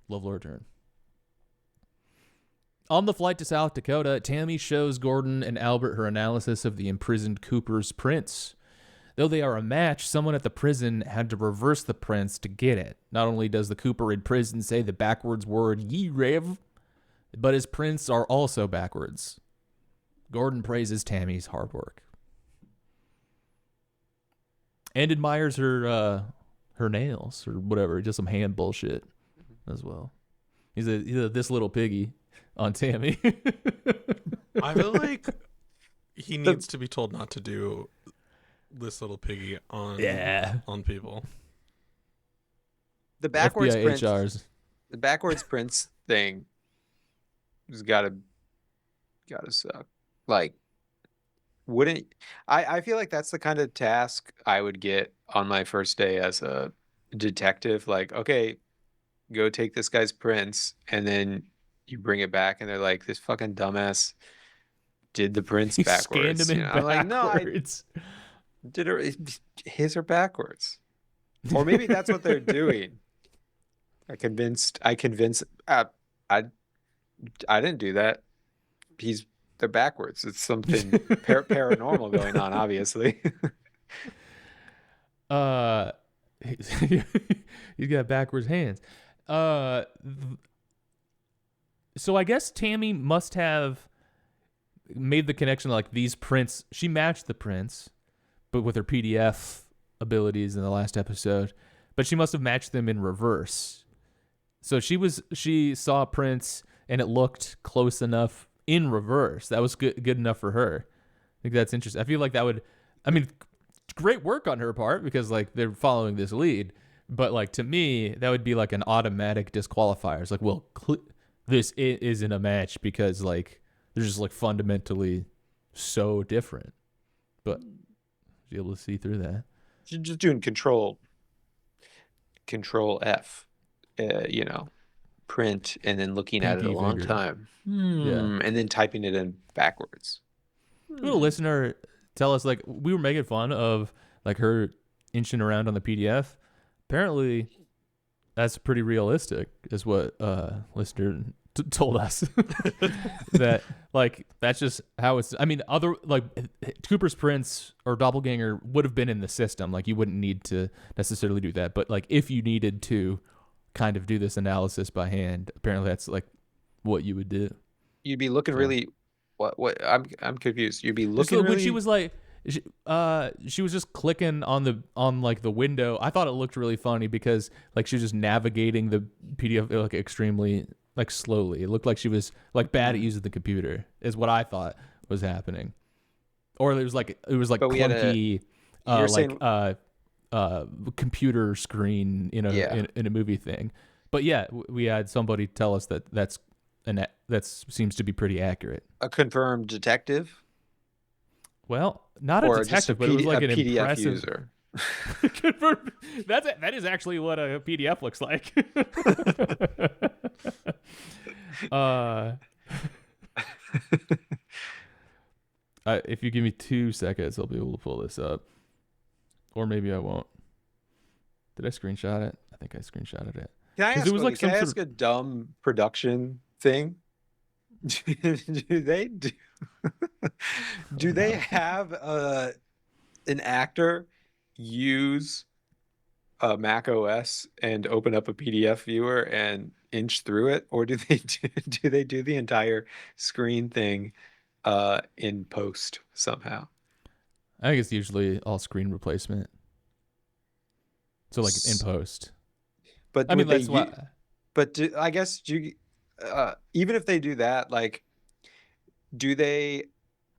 Love Laura Dern. On the flight to South Dakota, Tammy shows Gordon and Albert her analysis of the imprisoned Cooper's prints. Though they are a match, someone at the prison had to reverse the prints to get it. Not only does the Cooper in prison say the backwards word ye rev, but his prints are also backwards. Gordon praises Tammy's hard work. And admires her nails or whatever, just some hand bullshit as well. He's a this little piggy on Tammy. I feel like he needs to be told not to do this little piggy on people. The backwards FBI prints, HRs. the backwards prints thing has gotta suck. Like, wouldn't I feel like that's the kind of task I would get on my first day as a detective. Like, okay, go take this guy's prints, and then you bring it back, and they're like, this fucking dumbass did the prints He backwards. scanned him in I'm like, no, I backwards. did it. His are backwards, or maybe that's what they're doing. I convinced. I didn't do that. They're backwards. It's something paranormal going on, obviously. He's got backwards hands. So I guess Tammy must have made the connection, like these prints. She matched the prints, but with her PDF abilities in the last episode. But she must have matched them in reverse. So she saw prints and it looked close enough in reverse. That was good enough for her. I think that's interesting. I feel like that would, I mean, great work on her part because like they're following this lead. But like to me, that would be like an automatic disqualifier. It's like, well, this isn't a match because like they're just like fundamentally so different. But be able to see through that. She's just doing control F, print, and then looking at it a Pinky long finger. time. Yeah. And then typing it in backwards. We had a listener tell us, like, we were making fun of like her inching around on the PDF. Apparently, that's pretty realistic, is what listener told us. That like that's just how it's. I mean, other like Cooper's Prince or Doppelganger would have been in the system. Like you wouldn't need to necessarily do that, but like if you needed to kind of do this analysis by hand, apparently that's like what you would do. You'd be looking really. What? I'm confused. You'd be looking when really. she was like. She was just clicking on like the window. I thought it looked really funny because like she was just navigating the PDF like extremely like slowly. It looked like she was like bad at using the computer is what I thought was happening. Or it was like But we had clunky you're like saying- computer screen in a movie thing. But yeah, we had somebody tell us that seems to be pretty accurate. A confirmed detective. Well, not a Or detective, just but it was like a an PDF impressive user. That is actually what a PDF looks like. If you give me 2 seconds, I'll be able to pull this up, or maybe I won't. Did I screenshot it? I think I screenshotted it. Can I ask, it was like can I some ask a dumb production thing? Do they do they have an actor use a Mac OS and open up a PDF viewer and inch through it, or do they do the entire screen thing in post somehow? I think it's usually all screen replacement. So like in post. But I mean, would that's they what. But I guess even if they do that, like, do they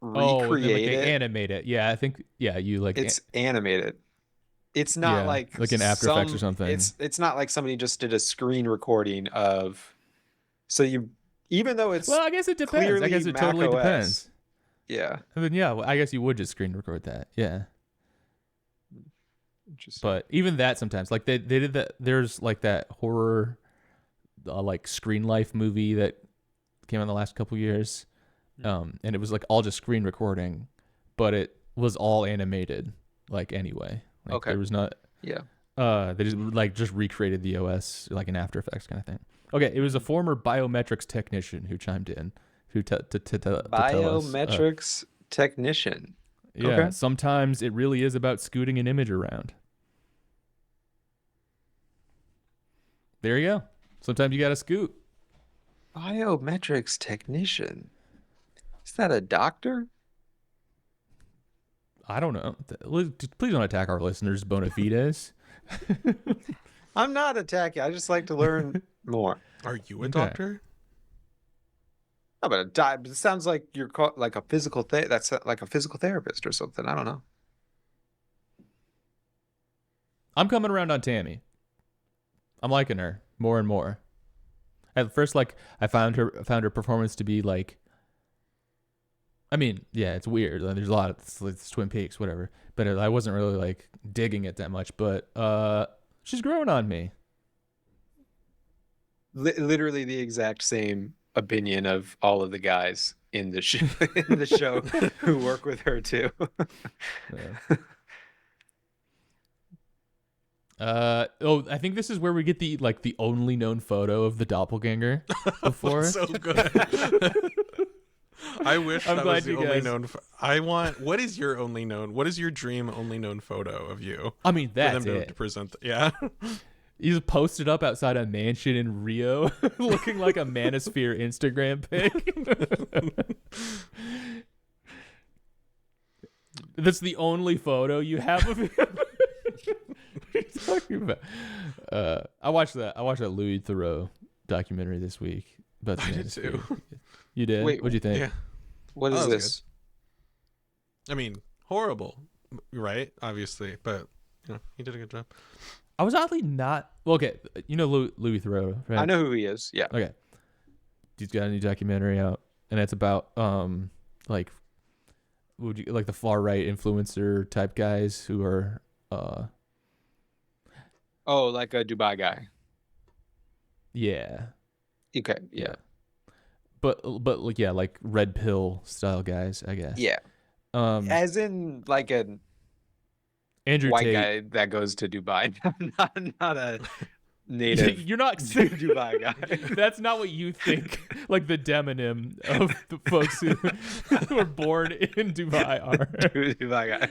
recreate they it? animate it. Yeah, I think. Yeah, you like. It's animated. It's not like in After Effects or something. It's not like somebody just did a screen recording of. So you, even though it's well, I guess it depends. I guess it totally Mac OS, depends. Yeah. And then well, I guess you would just screen record that. Yeah. Interesting. But even that sometimes, like they did that. There's like that horror, like Screen Life movie that came out in the last couple years, and it was like all just screen recording, but it was all animated. Like anyway, like, okay. There was not. Yeah. They just recreated the OS like in After Effects kind of thing. Okay, it was a former biometrics technician who chimed in, to tell us. Biometrics technician. Yeah, Okay. Sometimes it really is about scooting an image around. There you go. Sometimes you got to scoot. Biometrics technician. Is that a doctor? I don't know. Please don't attack our listeners' bona fides. I'm not attacking. I just like to learn more. Are you a doctor? No, but it sounds like you're like a physical that's like a physical therapist or something. I don't know. I'm coming around on Tammy. I'm liking her more and more. At first, like I found her performance to be like. I mean, yeah, it's weird. There's a lot of it's Twin Peaks, whatever. But I wasn't really like digging it that much. But she's growing on me. Literally the exact same opinion of all of the guys in the show who work with her too. I think this is where we get the only known photo of the doppelganger before. So good. I wish that was the only known. What is your only known? What is your dream only known photo of you? I mean, that's for them it. To present. Yeah. He's posted up outside a mansion in Rio, looking like a Manosphere Instagram pic. That's the only photo you have of him. What are you talking about? I watched that Louis Theroux documentary this week. About the I did Manosphere. too. You did? Wait, What'd you think? Yeah. What is this? I mean, horrible, right? Obviously, but he did a good job. I was oddly not. Well, okay, you know Louis Theroux, right? I know who he is. Yeah. Okay. He's got a new documentary out, and it's about like the far right influencer type guys who are Oh, like a Dubai guy. yeah. Okay. Yeah. But like yeah, like red pill style guys, I guess. Yeah. As in like a Andrew white Tate. guy that goes to Dubai, not a native You're not Dubai guy. That's not what you think. Like the demonym of the folks who were born in Dubai are. Dubai guy.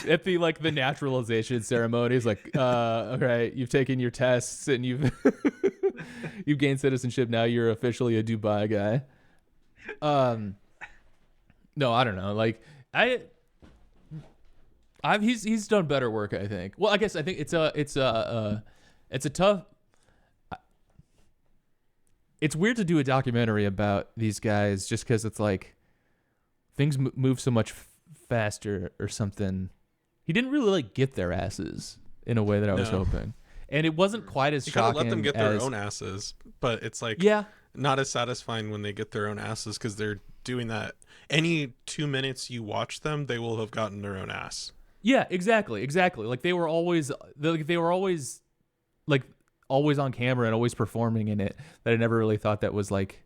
At the naturalization ceremonies, all right, you've taken your tests and you've you've gained citizenship. Now you're officially a Dubai guy. No, I don't know. He's done better work, I think. Well, I think it's a tough. It's weird to do a documentary about these guys just because it's like things move so much faster or something. He didn't really get their asses in a way that I was hoping, and it wasn't quite as You kind shocking. of let them get their own asses, but it's like not as satisfying when they get their own asses because they're doing that. Any 2 minutes you watch them, they will have gotten their own ass. Yeah, exactly. Like they were always always on camera and always performing in it. That I never really thought that was like.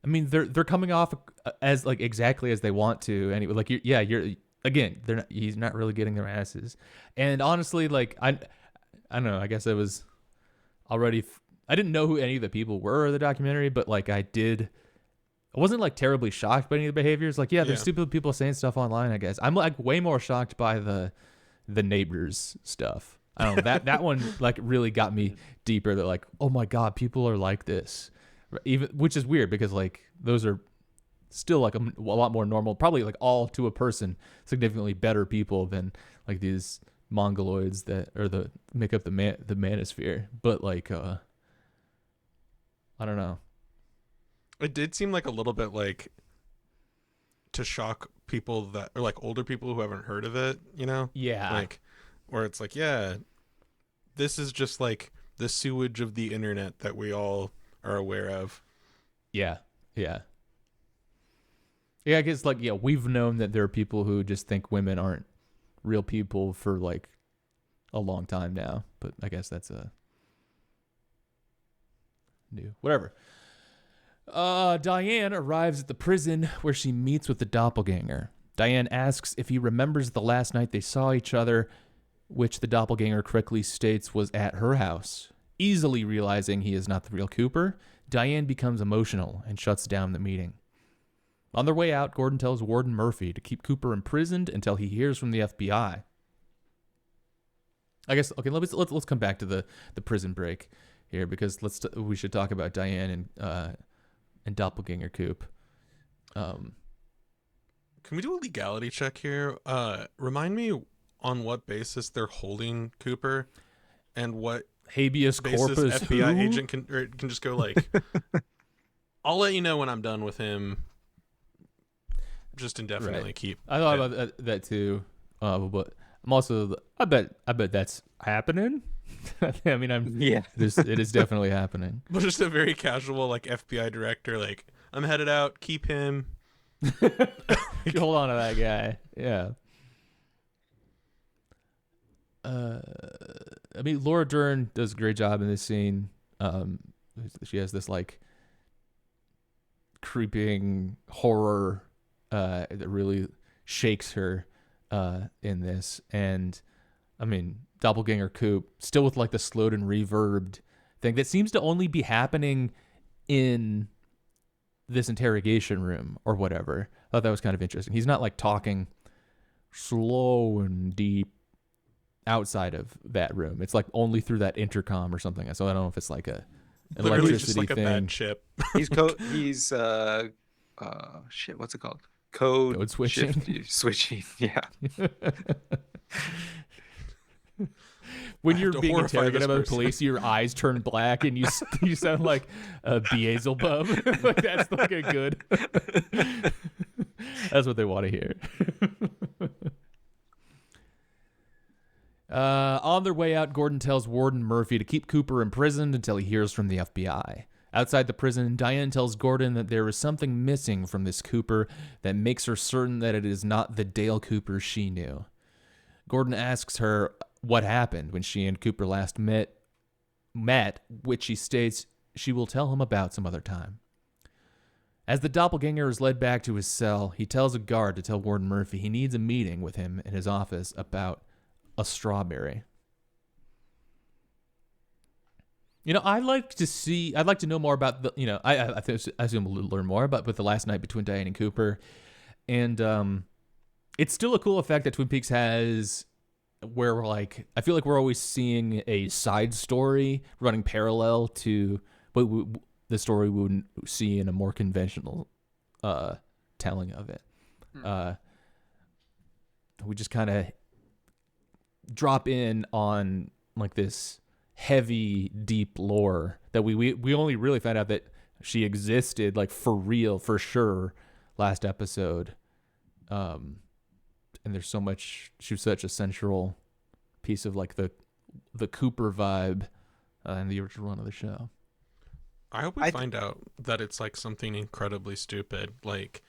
I mean, they're coming off as like exactly as they want to. Anyway, like you're again. He's not really getting their asses. And honestly, like I don't know. I guess I was already. I didn't know who any of the people were in the documentary, but like I wasn't like terribly shocked by any of the behaviors. Like, there's stupid people saying stuff online, I guess. I'm like way more shocked by the neighbors stuff. I don't know. That one like really got me deeper. That like, oh my God, people are like this. Even, which is weird because like those are still like a lot more normal, probably like all to a person, significantly better people than like these mongoloids that make up the manosphere. But like, I don't know. It did seem like a little bit like to shock people that are like older people who haven't heard of it, you know? Yeah. Like, where it's like, this is just like the sewage of the internet that we all are aware of. Yeah. I guess like, we've known that there are people who just think women aren't real people for like a long time now, but I guess that's new. Whatever. Diane arrives at the prison where she meets with the doppelganger. Diane asks if he remembers the last night they saw each other, which the doppelganger quickly states was at her house. Easily realizing he is not the real Cooper, Diane becomes emotional and shuts down the meeting. On their way out, Gordon tells Warden Murphy to keep Cooper imprisoned until he hears from the FBI. I guess, okay, let's come back to the prison break here because we should talk about Diane and doppelganger Coop. Can we do a legality check here? Remind me on what basis they're holding Cooper and what habeas corpus FBI who? agent can just go like, I'll let you know when I'm done with him. Just indefinitely keep. I thought about that too, but I'm also I bet that's happening. I mean, it is definitely happening. But just a very casual like FBI director, like I'm headed out, keep him. Hold on to that guy. Yeah. I mean, Laura Dern does a great job in this scene. She has this like creeping horror that really shakes her in this. And I mean, doppelganger Coop still with like the slowed and reverbed thing that seems to only be happening in this interrogation room or whatever. I thought that was kind of interesting. He's not like talking slow and deep outside of that room. It's like only through that intercom or something. So I don't know if it's like a literally just like thing. a bad chip. He's what's it called? Code switching. Switching. Yeah. When you're to being horrify interrogated this by the person. police, your eyes turn black and you sound like a Beelzebub. Like that's like a good. That's what they want to hear. On their way out, Gordon tells Warden Murphy to keep Cooper imprisoned until he hears from the FBI. Outside the prison, Diane tells Gordon that there is something missing from this Cooper that makes her certain that it is not the Dale Cooper she knew. Gordon asks her what happened when she and Cooper last met, which she states she will tell him about some other time. As the doppelganger is led back to his cell, he tells a guard to tell Warden Murphy he needs a meeting with him in his office about a strawberry. You know, I'd like to know more about the, you know, I assume we'll learn more about with the last night between Diane and Cooper. And it's still a cool effect that Twin Peaks has where we're like, I feel like we're always seeing a side story running parallel to the story we would see in a more conventional telling of it. We just kind of drop in on like this heavy, deep lore that we only really found out that she existed like for real, for sure, last episode. And there's so much, she was such a central piece of like the Cooper vibe in the original run of the show. I hope we find out that it's like something incredibly stupid, like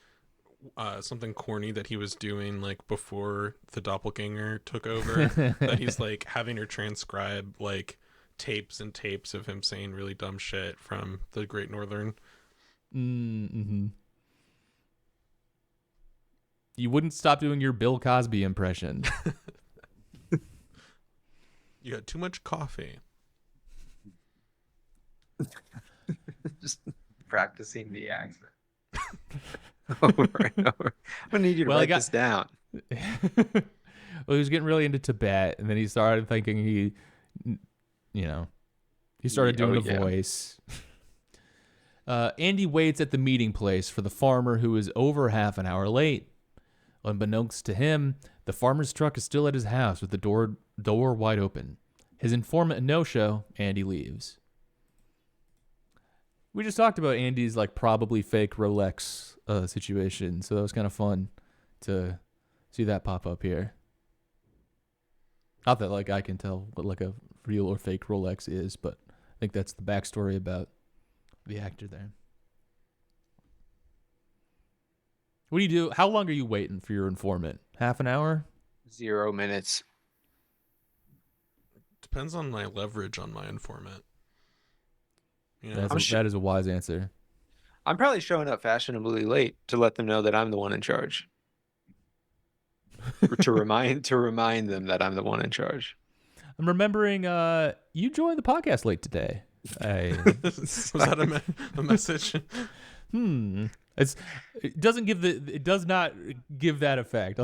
something corny that he was doing like before the doppelganger took over, that he's like having her transcribe like tapes and tapes of him saying really dumb shit from the Great Northern. Mm-hmm. You wouldn't stop doing your Bill Cosby impression. You got too much coffee. Just practicing the accent over and over. I'm gonna need you to write this down. Well, he was getting really into Tibet, and then he started thinking he started doing a voice. Andy waits at the meeting place for the farmer, who is over half an hour late. Unbeknownst to him, the farmer's truck is still at his house with the door wide open. His informant a no-show, Andy leaves. We just talked about Andy's like probably fake Rolex situation, so that was kind of fun to see that pop up here. Not that like I can tell what like a real or fake Rolex is, but I think that's the backstory about the actor there. What do you do? How long are you waiting for your informant? Half an hour? 0 minutes. Depends on my leverage on my informant. You know, that is a wise answer. I'm probably showing up fashionably late to let them know that I'm the one in charge. to remind them that I'm the one in charge. I'm remembering you joined the podcast late today. Was that a message? It does not give that effect.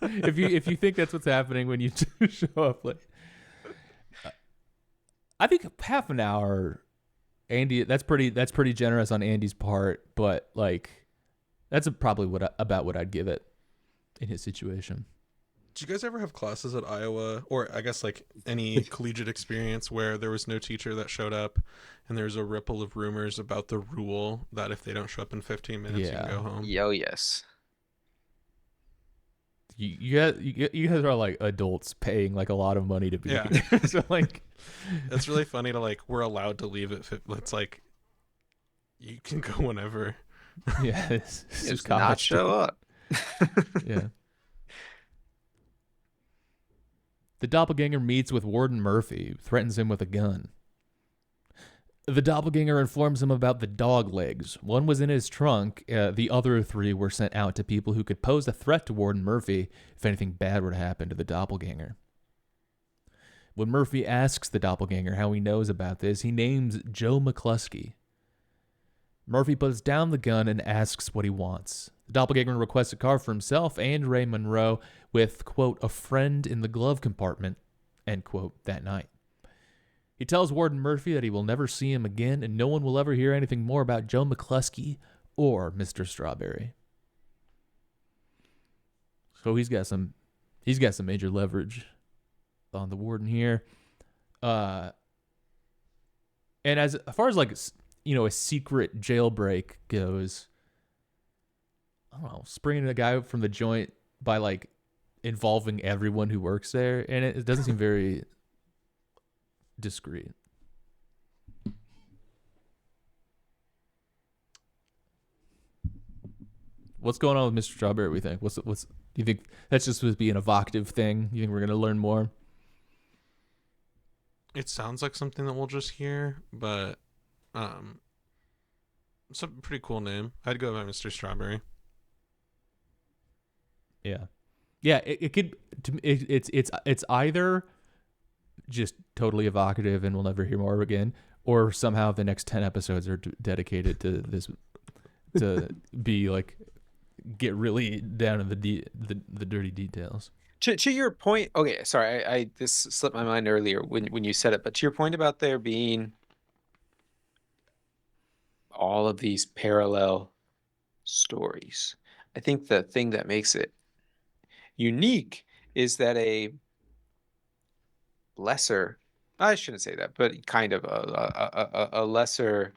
If you think that's what's happening when you show up late. I think half an hour, Andy, that's pretty generous on Andy's part, but like that's probably about what I'd give it in his situation. Did you guys ever have classes at Iowa, or I guess like any collegiate experience where there was no teacher that showed up and there's a ripple of rumors about the rule that if they don't show up in 15 minutes, you can go home? Yes. You guys are like adults paying like a lot of money to be here. So like, it's really funny to like, we're allowed to leave it. It's like, you can go whenever. Yeah. Just not show up. Yeah. The doppelganger meets with Warden Murphy, who threatens him with a gun. The doppelganger informs him about the dog legs. One was in his trunk. The other 3 were sent out to people who could pose a threat to Warden Murphy if anything bad were to happen to the doppelganger. When Murphy asks the doppelganger how he knows about this, he names Joe McCluskey. Murphy puts down the gun and asks what he wants. The doppelganger requests a car for himself and Ray Monroe with, quote, a friend in the glove compartment, end quote, that night. He tells Warden Murphy that he will never see him again and no one will ever hear anything more about Joe McCluskey or Mr. Strawberry. So he's got some major leverage on the warden here. And as far as like, you know, a secret jailbreak goes, I don't know, springing a guy from the joint by like involving everyone who works there, and it doesn't seem very discreet. What's going on with Mr. Strawberry, we think? What's do you think that's just supposed to be an evocative thing? You think we're going to learn more? It sounds like something that we'll just hear, but it's a pretty cool name. I'd go by Mr. Strawberry. Yeah. Yeah, it could. It's either just totally evocative and we'll never hear more again, or somehow the next 10 episodes are dedicated to this, to be like get really down in the dirty details. To your point, okay, sorry, I this slipped my mind earlier when you said it, but to your point about there being all of these parallel stories, I think the thing that makes it unique is that I shouldn't say that, but kind of a lesser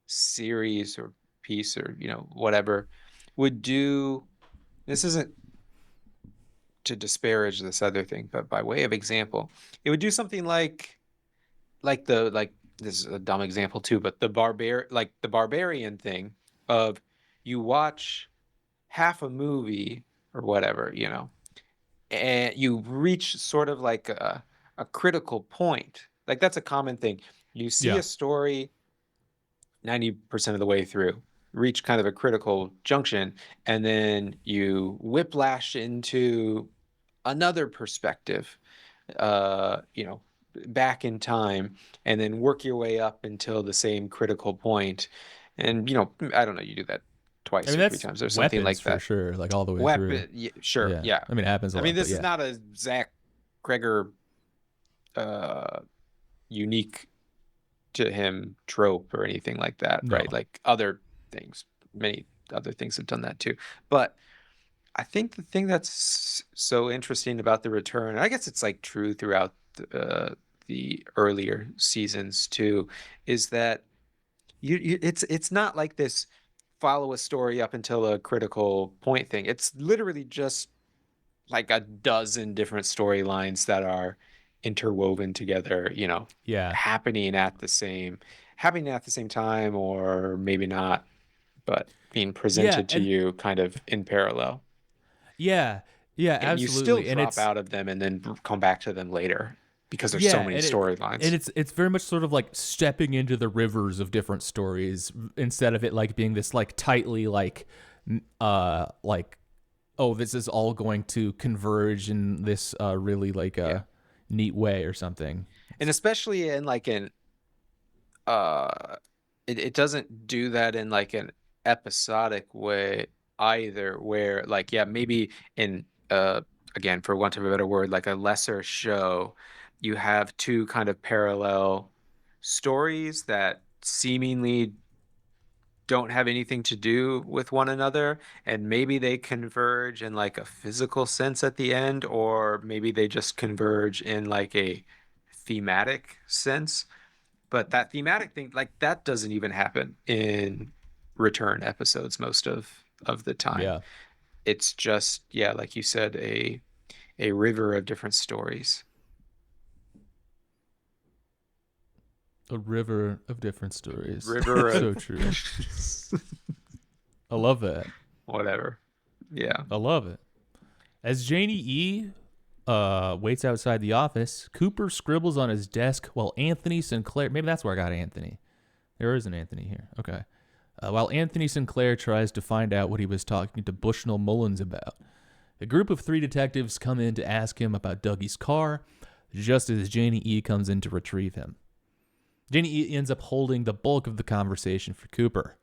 series or piece or whatever would do. This isn't to disparage this other thing, but by way of example, it would do something like this is a dumb example too, but the barbarian thing of you watch half a movie or whatever, and you reach sort of like a critical point. Like that's a common thing. You see a story 90% of the way through, reach kind of a critical junction, and then you whiplash into another perspective, back in time, and then work your way up until the same critical point. And I don't know, you do that twice or three times or something like that. For sure, like all the way through. Yeah, sure, yeah. I mean, it happens a lot. This is not a Zach Kreger unique to him trope or anything like that, right? Like other things, many other things have done that too. But I think the thing that's so interesting about The Return, and I guess it's like true throughout the earlier seasons too, is that it's not like this follow a story up until a critical point thing. It's literally just like a dozen different storylines that are interwoven together, happening at the same time, or maybe not, but being presented to you kind of in parallel. Yeah, and absolutely. You still drop out of them and then come back to them later because there's so many storylines. And it's very much sort of like stepping into the rivers of different stories instead of it like being this like tightly like this is all going to converge in this really like neat way or something. And especially in like it doesn't do that in like an episodic way either, where like maybe in again, for want of a better word, like a lesser show, you have two kind of parallel stories that seemingly don't have anything to do with one another, and maybe they converge in like a physical sense at the end, or maybe they just converge in like a thematic sense. But that thematic thing, like that doesn't even happen in Return episodes most of the time. Yeah. It's just, like you said, a river of different stories. A river of different stories. River so of... true. I love that. Whatever. Yeah. I love it. As Janie E. waits outside the office, Cooper scribbles on his desk while Anthony Sinclair... Maybe that's where I got Anthony. There is an Anthony here. Okay. While Anthony Sinclair tries to find out what he was talking to Bushnell Mullins about. A group of 3 detectives come in to ask him about Dougie's car, just as Janie E. comes in to retrieve him. Janie E. ends up holding the bulk of the conversation for Cooper.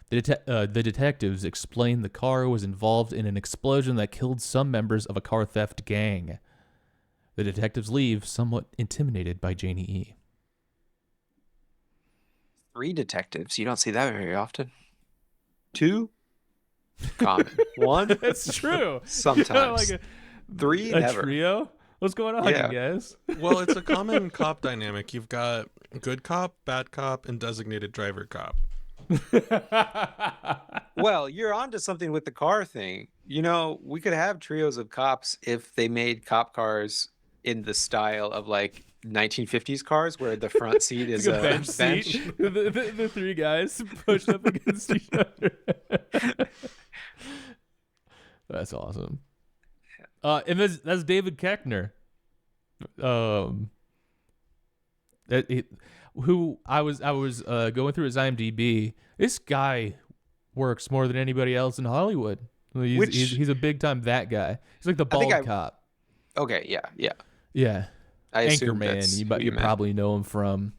The detectives explain the car was involved in an explosion that killed some members of a car theft gang. The detectives leave, somewhat intimidated by Janie E. 3 detectives. You don't see that very often. 2? Common. 1? That's true. Sometimes. Like 3? a Never. trio? What's going on, you guys? Well, it's a common cop dynamic. You've got good cop, bad cop, and designated driver cop. Well, you're onto something with the car thing. We could have trios of cops if they made cop cars in the style of like 1950s cars, where the front seat is like a bench. Seat. The 3 guys pushed up against each other. That's awesome. And that's David Koechner. Who I was going through his IMDb. This guy works more than anybody else in Hollywood. He's a big time that guy. He's like the I think bald cop. Okay, yeah. Yeah. I assume that's Anchorman. who You meant. probably know him from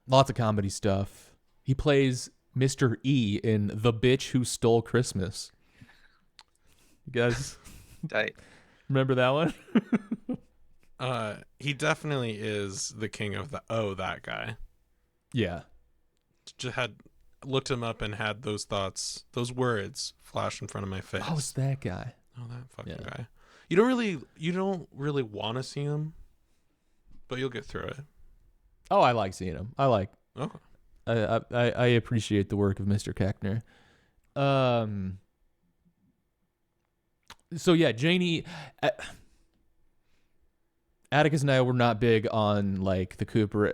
lots of comedy stuff. He plays Mr. E in The Bitch Who Stole Christmas. You guys Tight. remember that one? He definitely is the king of that guy. Yeah. Just had looked him up and had those words flash in front of my face. Oh, it's that guy. Oh, that fucking Yeah. guy. You don't really want to see him, but you'll get through it. Oh, I like seeing him. Okay. I appreciate the work of Mr. Keckner. So yeah, Janie, Atticus and I were not big on like the Cooper.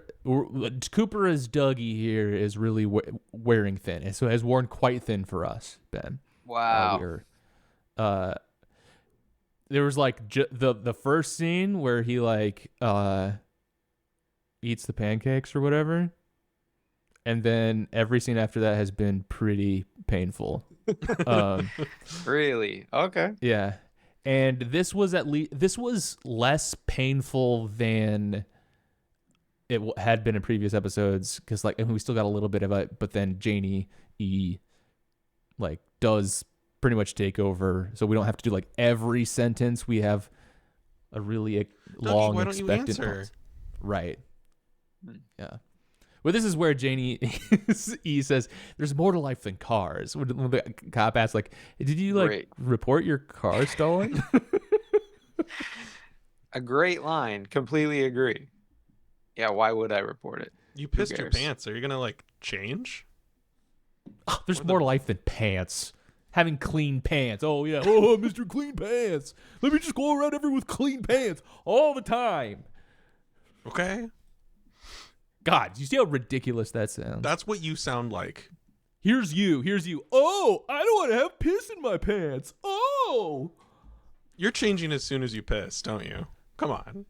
Cooper as Dougie here is really wearing thin, and so has worn quite thin for us, Ben. Wow. There was like the first scene where he like eats the pancakes or whatever, and then every scene after that has been pretty painful. Really? Okay. Yeah. And this was less painful than it had been in previous episodes, because like, and we still got a little bit of it, but then Janie E like does pretty much take over, so we don't have to do like every sentence. We have a really long why don't you expectant answer? pause. Right. Yeah. Well, this is where Janie E says, "There's more to life than cars." When the cop asks, like, "Did you like Great. report your car stolen?" A great line. Completely agree. Yeah, why would I report it? You pissed your cares? pants. Are you gonna like change? There's more to life than pants. Having clean pants. Oh yeah. Oh, Mr. Clean Pants. Let me just go around everywhere with clean pants all the time. Okay. God, do you see how ridiculous that sounds? That's what you sound like. Here's you. Oh, I don't want to have piss in my pants. Oh. You're changing as soon as you piss, don't you? Come on.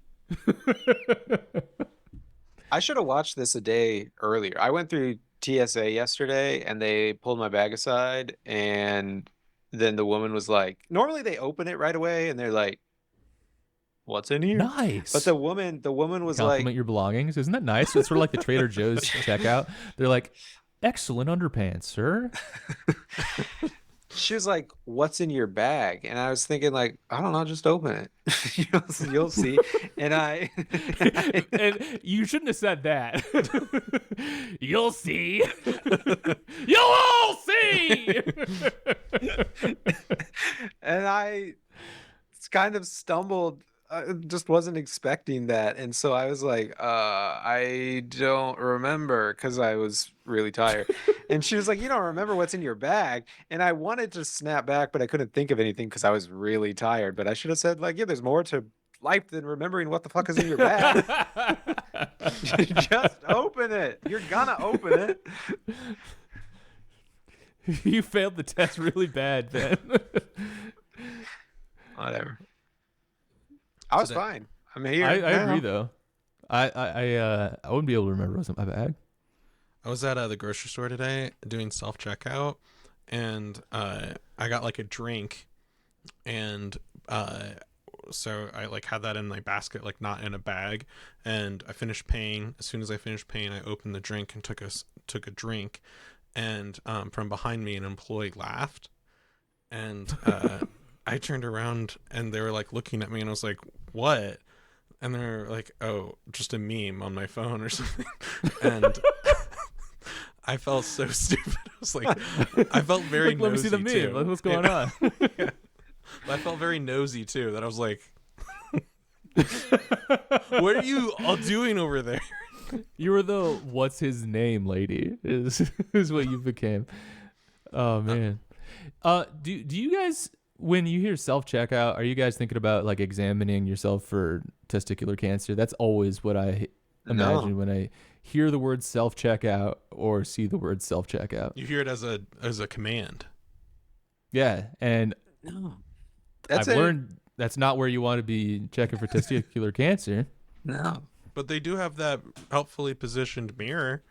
I should have watched this a day earlier. I went through TSA yesterday and they pulled my bag aside, and then the woman was like, normally they open it right away and they're like, "What's in here?" Nice. But the woman was Compliment like, your belongings. Isn't that nice? It's sort of like the Trader Joe's checkout. They're like, "Excellent underpants, sir." she was like, "What's in your bag?" And I was thinking like, I don't know, just open it. You'll see. And And you shouldn't have said that. You'll see. You'll all see. and I kind of stumbled. I just wasn't expecting that. And so I was like, I don't remember, because I was really tired. And she was like, "You don't remember what's in your bag?" And I wanted to snap back, but I couldn't think of anything because I was really tired. But I should have said, like, yeah, there's more to life than remembering what the fuck is in your bag. Just open it. You're gonna open it. You failed the test really bad, Ben. Whatever. I was fine. I'm here. I now. agree though. I wouldn't be able to remember what's in my bag. I was at the grocery store today doing self-checkout, and I got like a drink, and so I like had that in my basket, like not in a bag, and I finished paying. As soon as I finished paying, I opened the drink and took a drink, and from behind me an employee laughed, and I turned around and they were like looking at me, and I was like, "What?" And they're like, "Oh, just a meme on my phone or something." And I felt so stupid. I was like, I felt very Let me see the nosy, meme. too. What's going on? Yeah. I felt very nosy too. That I was like, "What are you all doing over there?" You were the "what's his name" lady is what you became. Oh man. Do you guys, when you hear self-checkout, are you guys thinking about like examining yourself for testicular cancer? That's always what I imagine when I hear the word self-checkout or see the word self-checkout. You hear it as a command. Yeah, and No. I've learned that's not where you want to be checking for testicular cancer. No. But they do have that helpfully positioned mirror.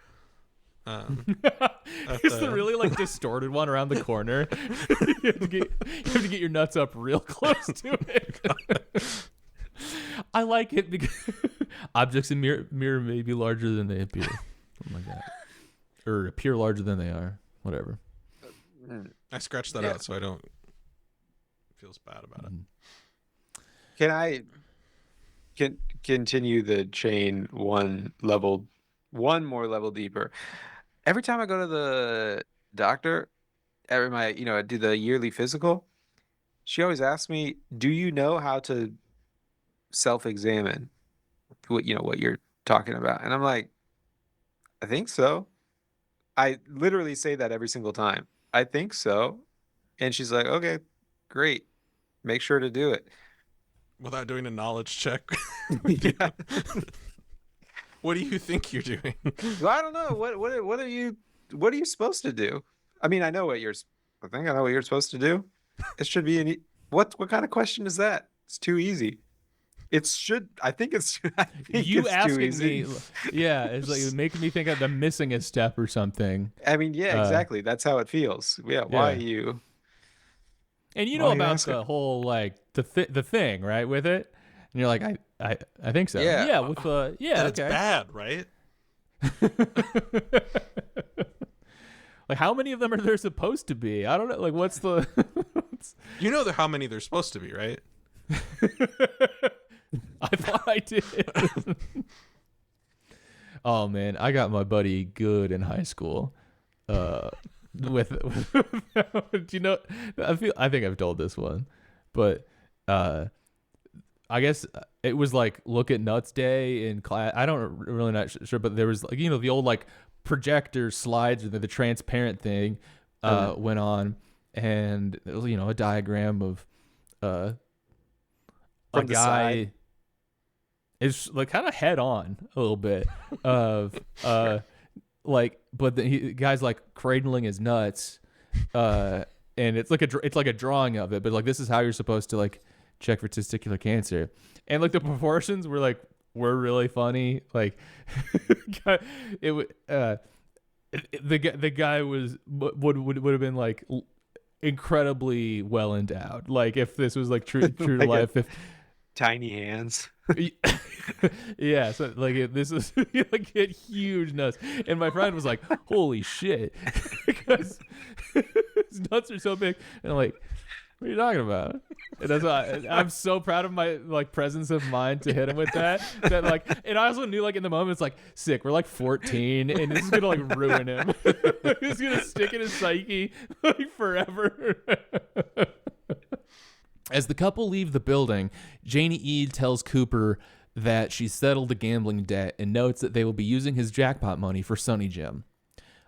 It's the really like distorted one around the corner. you have to get your nuts up real close to it. I like it because objects in mirror may be larger than they appear. Something like that. Or appear larger than they are. Whatever. I scratched that out so I don't feel bad about it. Can I continue the chain one more level deeper? Every time I go to the doctor, I do the yearly physical, she always asks me, "Do you know how to self-examine what you're talking about?" And I'm like, "I think so." I literally say that every single time. I think so. And she's like, "Okay, great. Make sure to do it." Without doing a knowledge check. Yeah. What do you think you're doing? Well, I don't know. What are you supposed to do? I mean, I know what you're supposed to do. It should be what kind of question is that? It's too easy. I think it's You it's asking too easy. me, yeah, it's like making me think I'm missing a step or something. I mean, yeah, exactly. That's how it feels. Yeah. Why are you? And you Why know are you about asking? the whole like the thing, right? With it, and you're like, I think so. Yeah. Yeah. With yeah. That's Okay. bad, right? Like, how many of them are there supposed to be? I don't know. Like, what's the? You know how many there's supposed to be, right? I thought I did. Oh man, I got my buddy good in high school. With do you know? I think I've told this one, but I guess it was like look at nuts day in class. I don't really not sure, but there was like the old like projector slides or the transparent thing went on, and it was a diagram of a From the guy. side. It's like kind of head on a little bit of like, but the guy's like cradling his nuts, and it's like a drawing of it, but like this is how you're supposed to like check for testicular cancer, and like the proportions were really funny. Like the guy would have been like incredibly well endowed. Like if this was like true to Like life. Tiny hands. Yeah, so like this is like get huge nuts, and my friend was like, "Holy shit!" because his nuts are so big, and I'm like, "What are you talking about?" And that's why I'm so proud of my like presence of mind to hit him with that. That like, and I also knew like in the moment it's like sick. We're like 14, and this is gonna like ruin him. It's gonna stick in his psyche like forever. As the couple leave the building, Janie E. tells Cooper that she's settled the gambling debt and notes that they will be using his jackpot money for Sunny Jim.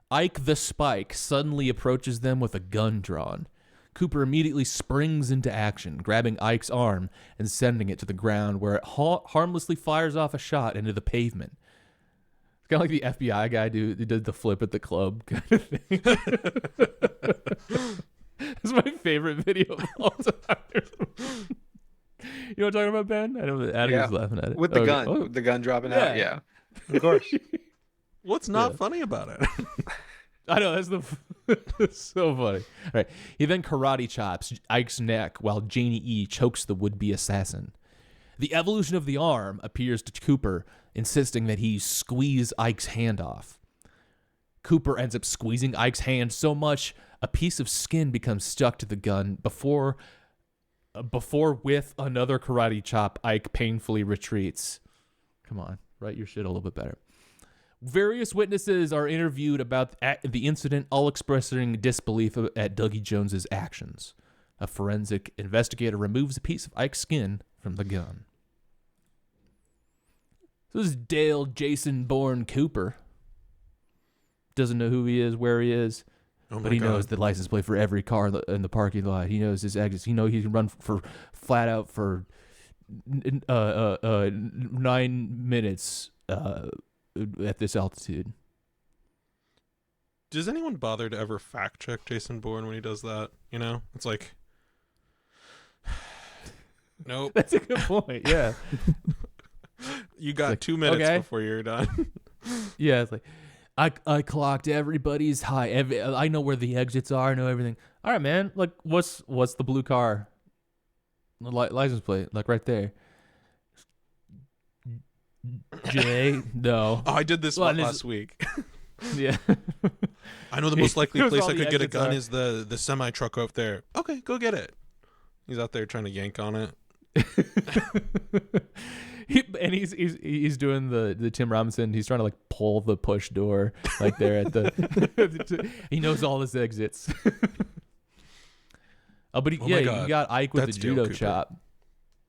Ike the Spike suddenly approaches them with a gun drawn. Cooper immediately springs into action, grabbing Ike's arm and sending it to the ground where it harmlessly fires off a shot into the pavement. It's kind of like the FBI guy who did the flip at the club kind of thing. It's my favorite video of all time. You know what I'm talking about, Ben? I know Adam's laughing at it. With the Okay. gun. Oh. With the gun dropping out. Yeah. Of course. What's not funny about it? I know, that's so funny. All right. He then karate chops Ike's neck while Janie E. chokes the would-be assassin. The evolution of the arm appears to Cooper, insisting that he squeeze Ike's hand off. Cooper ends up squeezing Ike's hand so much a piece of skin becomes stuck to the gun before with another karate chop, Ike painfully retreats. Come on, write your shit a little bit better. Various witnesses are interviewed about the incident, all expressing disbelief at Dougie Jones's actions. A forensic investigator removes a piece of Ike's skin from the gun. So this is Dale Jason Bourne Cooper. Doesn't know who he is, where he is. Oh my But he God. knows the license plate for every car in the parking lot. He knows his exits. He can run for flat out for 9 minutes at this altitude. Does anyone bother to ever fact check Jason Bourne when he does that? You know, it's like, nope. That's a good point. Yeah. You got like, 2 minutes okay. before you're done. Yeah. It's like, I clocked everybody's high. I know where the exits are. I know everything. All right, man. Like, what's the blue car? The license plate, like right there. J. No. Oh, I did this Well, one this- last week. Yeah. I know the most likely Here's place all I the could get a exits gun are. is the semi truck up there. Okay, go get it. He's out there trying to yank on it. He's doing the Tim Robinson. He's trying to like pull the push door like there at the. He knows all his exits. But Oh yeah, my you God. got Ike with That's the Dale judo Cooper.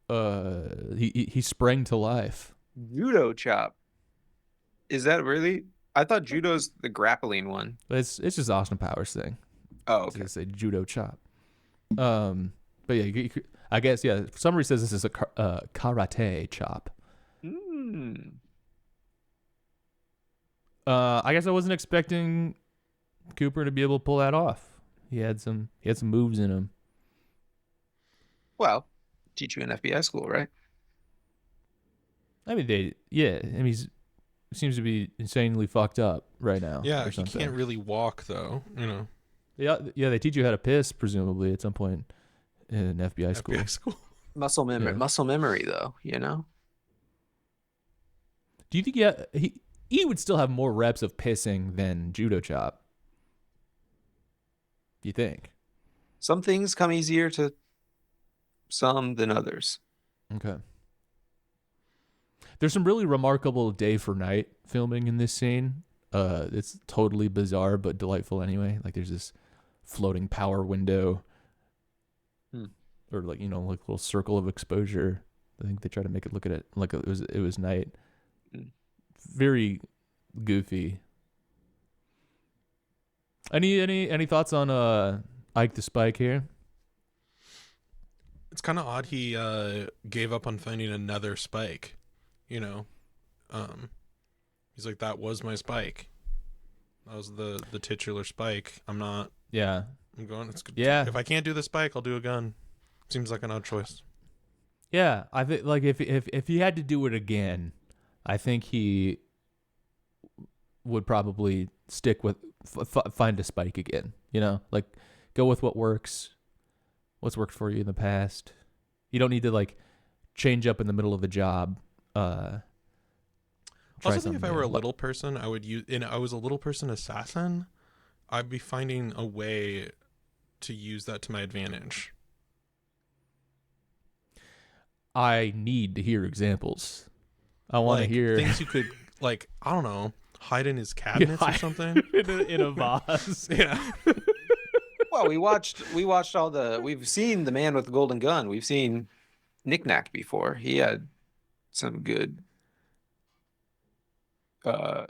chop. He sprang to life. Judo chop. Is that really? I thought judo's the grappling one. But it's just Austin Powers thing. Oh, Okay. okay. Say judo chop. But yeah, I guess yeah. Summary says this is a karate chop. Mm. I guess I wasn't expecting Cooper to be able to pull that off. He had some moves in him. Well, teach you in FBI school, right? I mean, he seems to be insanely fucked up right now. Yeah, or he something. can't really walk though. You know, Yeah, they teach you how to piss presumably at some point in FBI school. FBI school. Muscle memory, Yeah. muscle memory, though. You know. Do you think he would still have more reps of pissing than judo chop? You think? Some things come easier to some than others. Okay. There's some really remarkable day for night filming in this scene. It's totally bizarre but delightful anyway. Like there's this floating power window, or like like a little circle of exposure. I think they try to make it look at it like it was night. Very goofy. Any thoughts on Ike the Spike here? It's kind of odd he gave up on finding another Spike. You know, he's like, that was my Spike. That was the titular Spike. Yeah. I'm going. It's good. Yeah. If I can't do the Spike, I'll do a gun. Seems like an odd choice. Yeah, I think like if he had to do it again, I think he would probably stick with find a Spike again. Like go with what works, what's worked for you in the past. You don't need to like change up in the middle of the job. Also, think if I were a little person, I would use. I was a little person assassin. I'd be finding a way to use that to my advantage. I need to hear examples. I want to hear things you could like. I don't know, hide in his cabinets or something. in a vase. Yeah. Well, we've seen The Man with the Golden Gun. We've seen Knick Knack before. He had some good I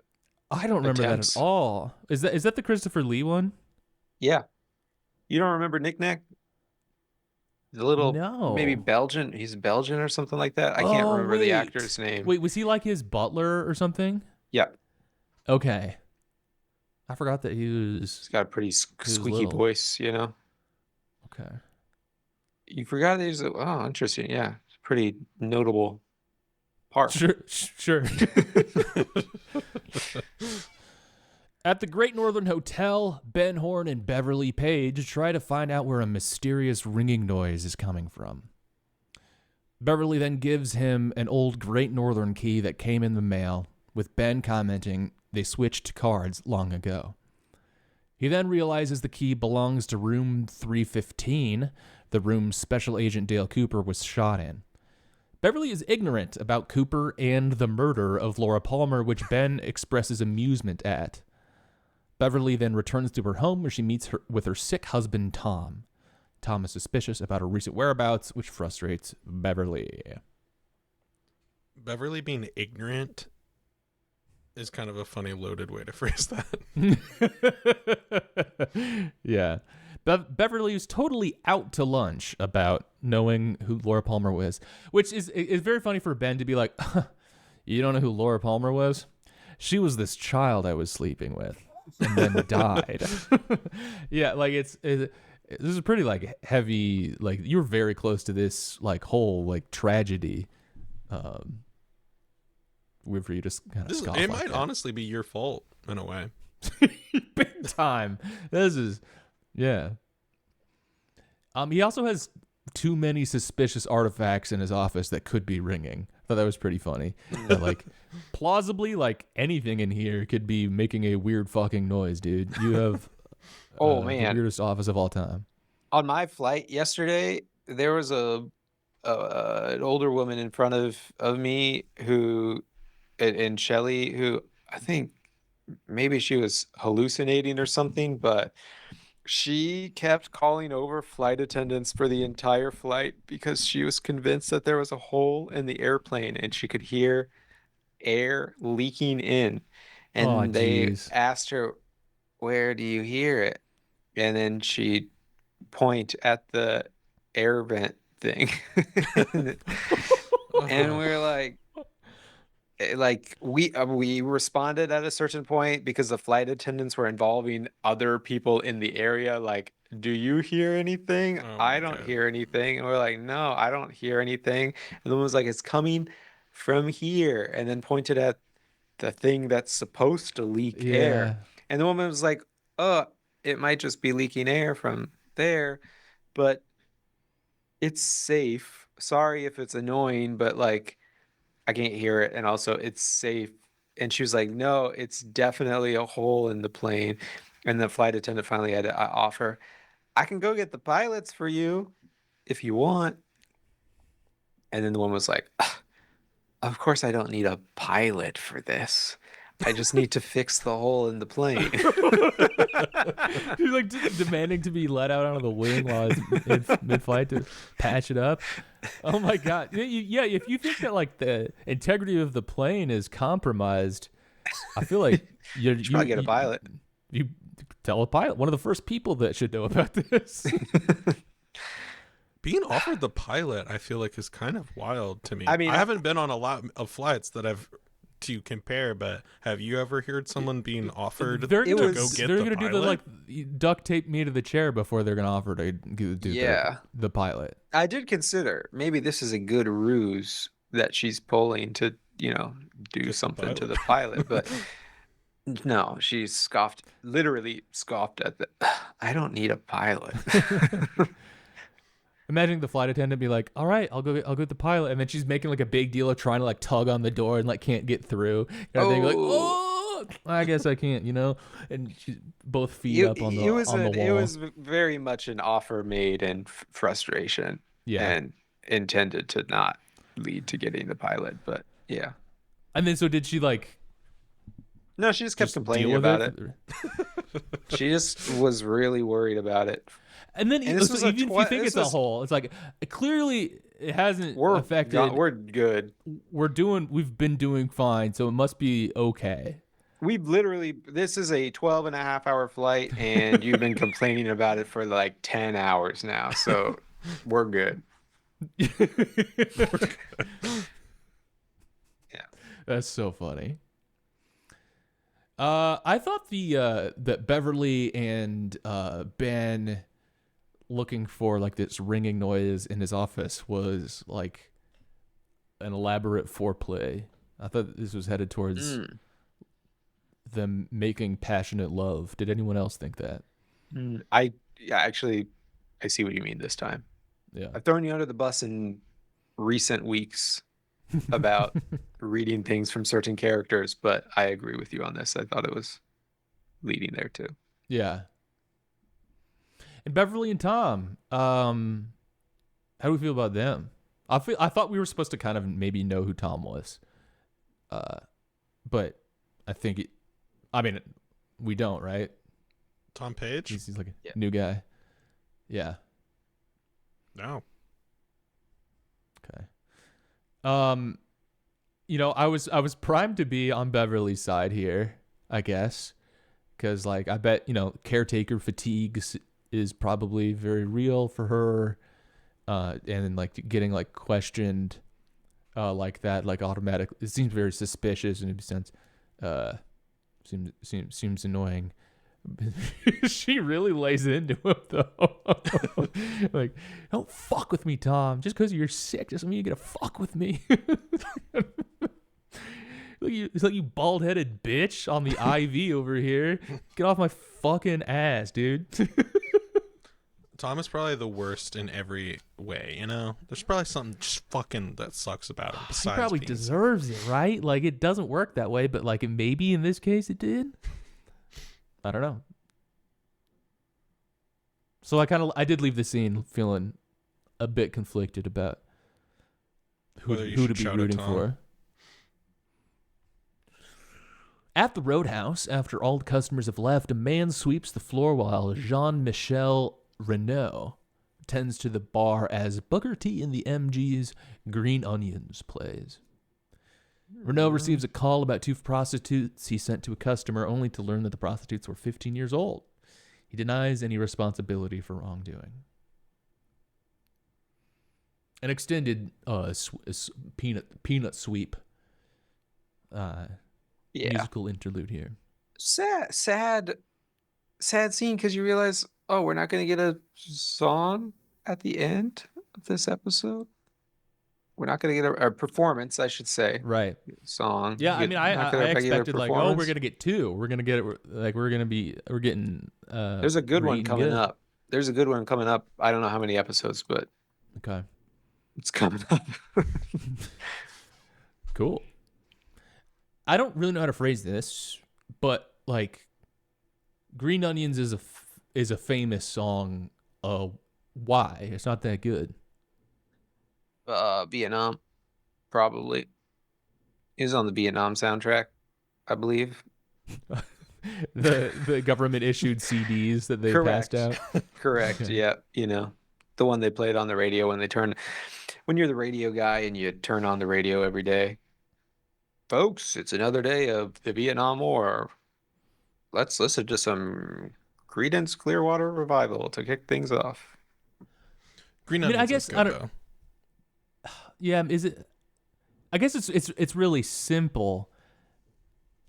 don't remember attempts. that at all. Is that the Christopher Lee one? Yeah. You don't remember Knick Knack? The little No. maybe Belgian. He's Belgian or something like that. I can't Oh, remember the wait. actor's name. Wait, was he like his butler or something? Yeah. Okay. I forgot that he was. He's got a pretty was squeaky little. voice, you know. Okay. You forgot that he's oh, interesting. Yeah. It's a pretty notable part. Sure. At the Great Northern Hotel, Ben, Horne, and Beverly Paige try to find out where a mysterious ringing noise is coming from. Beverly then gives him an old Great Northern key that came in the mail, with Ben commenting they switched cards long ago. He then realizes the key belongs to room 315, the room Special Agent Dale Cooper was shot in. Beverly is ignorant about Cooper and the murder of Laura Palmer, which Ben expresses amusement at. Beverly then returns to her home where she meets with her sick husband, Tom. Tom is suspicious about her recent whereabouts, which frustrates Beverly. Beverly being ignorant is kind of a funny loaded way to phrase that. Yeah. Beverly is totally out to lunch about knowing who Laura Palmer was, which is very funny for Ben to be like, you don't know who Laura Palmer was? She was this child I was sleeping with and then died. Yeah, like this is pretty like heavy, like you're very close to this like whole like tragedy weird for you to kind of This, scoff it like might that. honestly be your fault in a way. Big time. This is, yeah. He also has too many suspicious artifacts in his office that could be ringing. I thought that was pretty funny. That, like, plausibly, like, anything in here could be making a weird fucking noise, dude. You have Oh the man, weirdest office of all time. on my flight yesterday, there was an older woman in front of me who, and Shelly, who I think maybe she was hallucinating or something, but she kept calling over flight attendants for the entire flight because she was convinced that there was a hole in the airplane and she could hear air leaking in. Oh, And they jeez. asked her, "Where do you hear it?" And then she'd point at the air vent thing. And we're like we responded at a certain point because the flight attendants were involving other people in the area, like, "Do you hear anything?" Oh "I my don't God. hear anything." And we're like, "No, I don't hear anything." And the woman was like, "It's coming from here," and then pointed at the thing that's supposed to leak air. Yeah. And the woman was like, "Oh, it might just be leaking air from there, but it's safe. Sorry if it's annoying, but like I can't hear it, and also it's safe." And she was like, "No, it's definitely a hole in the plane." And the flight attendant finally had to offer, "I can go get the pilots for you if you want." And then the woman was like, "Ugh, of course I don't need a pilot for this. I just need to fix the hole in the plane." He's like demanding to be let out onto the wing while it's mid-flight to patch it up. Oh my God. Yeah, if you think that like the integrity of the plane is compromised, I feel like You should probably get a pilot. You tell a pilot. One of the first people that should know about this. Being offered the pilot, I feel like, is kind of wild to me. I mean, I haven't been on a lot of flights that I've to compare, but have you ever heard someone being offered They're to gonna, go get they're the gonna pilot? do the like duct tape me to the chair before they're gonna offer to do Yeah. the pilot. I did consider maybe this is a good ruse that she's pulling to, do Get the something to pilot. the pilot, but no, she literally scoffed at the, "I don't need a pilot." Imagine the flight attendant be like, "All right, I'll go get the pilot," and then she's making like a big deal of trying to like tug on the door and like can't get through. And they're like, "Oh, I guess I can't," And she's both feet up on the wall. It was very much an offer made in frustration, Yeah. and intended to not lead to getting the pilot, but yeah. And then so did she like No, she just kept deal complaining with about it. She just was really worried about it. And then And this so was a even if you think it's a hole, it's like clearly it hasn't affected. We're good. We've been doing fine, so it must be okay. This is a 12.5-hour flight, and you've been complaining about it for like 10 hours now, so we're good. Yeah. That's so funny. I thought that Beverly and Ben looking for like this ringing noise in his office was like an elaborate foreplay. I thought this was headed towards them making passionate love. Did anyone else think that? Actually, I see what you mean this time. Yeah. I've thrown you under the bus in recent weeks about reading things from certain characters, but I agree with you on this. I thought it was leading there too. Yeah. And Beverly and Tom, how do we feel about them? I thought we were supposed to kind of maybe know who Tom was, but I think we don't, right? Tom Page? He's like a new guy. Yeah. No. Okay. I was primed to be on Beverly's side here, I guess, because like I bet caretaker fatigue is probably very real for her, and then like getting like questioned, like that, like automatically, it seems very suspicious in a sense. Seems annoying. She really lays into him though. Like, "Don't fuck with me, Tom. Just because you're sick doesn't mean you're gonna fuck with me." It's like you bald-headed bitch on the IV over here. Get off my fucking ass, dude. Tom is probably the worst in every way, you know? There's probably something just fucking that sucks about him He besides probably being... deserves it, right? Like, it doesn't work that way, but, like, maybe in this case it did? I don't know. So I did leave the scene feeling a bit conflicted about who Whether you to should be shout at rooting Tom. for. At the Roadhouse, after all the customers have left, a man sweeps the floor while Jean-Michel Renault tends to the bar as Booker T and the M.G's Green Onions plays. Renault receives a call about 2 prostitutes he sent to a customer, only to learn that the prostitutes were 15 years old. He denies any responsibility for wrongdoing. An extended peanut sweep musical interlude here. Sad scene because you realize, oh, we're not going to get a song at the end of this episode. We're not going to get a performance, I should say. Right. Song. Yeah, I mean, I expected like, oh, we're gonna get 2. We're gonna get it. Like, we're getting. There's a good one coming up. There's a good one coming up. I don't know how many episodes, but okay, it's coming up. Cool. I don't really know how to phrase this, but like, Green Onions is a famous song. Why? It's not that good. Vietnam, probably. He was on the Vietnam soundtrack, I believe. the government issued CDs that they passed out. Correct. Okay. Yeah, you know, the one they played on the radio when you're the radio guy and you turn on the radio every day. Folks, it's another day of the Vietnam War. Let's listen to some Creedence Clearwater Revival to kick things off. Green I mean, Onions I guess is good, though. Yeah, is it? I guess it's really simple.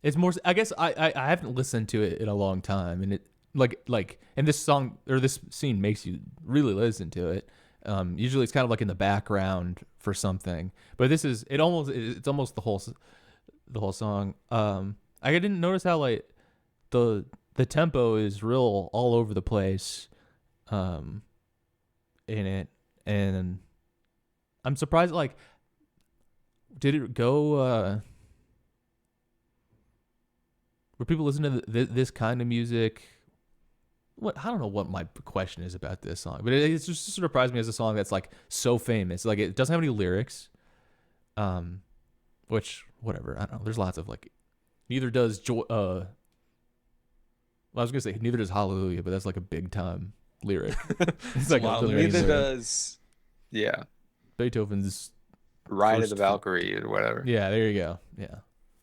It's more. I guess I haven't listened to it in a long time, and it like and this song or this scene makes you really listen to it. Usually it's kind of like in the background for something, but this is it's almost the whole song. I didn't notice how like the tempo is real all over the place, in it, and I'm surprised. Like, did it go? Were people listening to this kind of music? What, I don't know what my question is about this song, but it's just surprised me as a song that's like so famous. Like, it doesn't have any lyrics, which whatever. I don't know. There's lots of like, neither does well, I was gonna say neither does Hallelujah, but that's like a big time lyric. It's like neither does, yeah, Beethoven's Ride of the Valkyrie or whatever. Yeah, there you go. Yeah,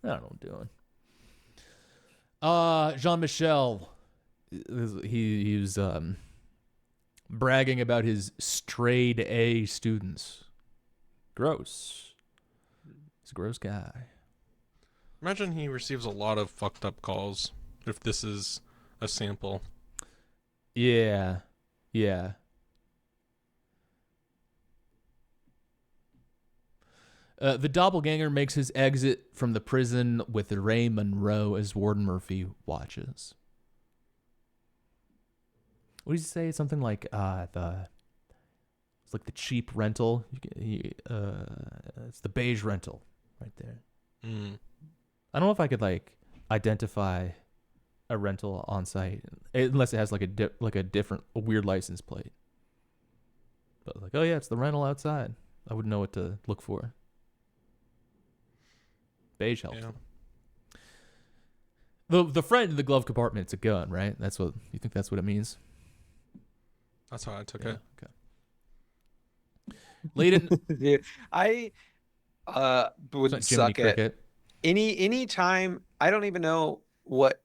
I don't know what I'm doing. Jean-Michel, he was bragging about his straight A students. Gross. He's a gross guy. Imagine he receives a lot of fucked up calls if this is a sample. Yeah. Yeah. The doppelganger makes his exit from the prison with Ray Monroe as Warden Murphy watches. What did he say? Something like it's like the cheap rental. It's the beige rental right there. Mm. I don't know if I could like identify a rental on site unless it has like a weird license plate. But like, oh yeah, it's the rental outside. I wouldn't know what to look for. Beige helps. Yeah. The friend in the glove compartment, it's a gun, right? That's what you think. That's what it means. That's how I took it. Okay. Late in, yeah, I would suck at any time. I don't even know what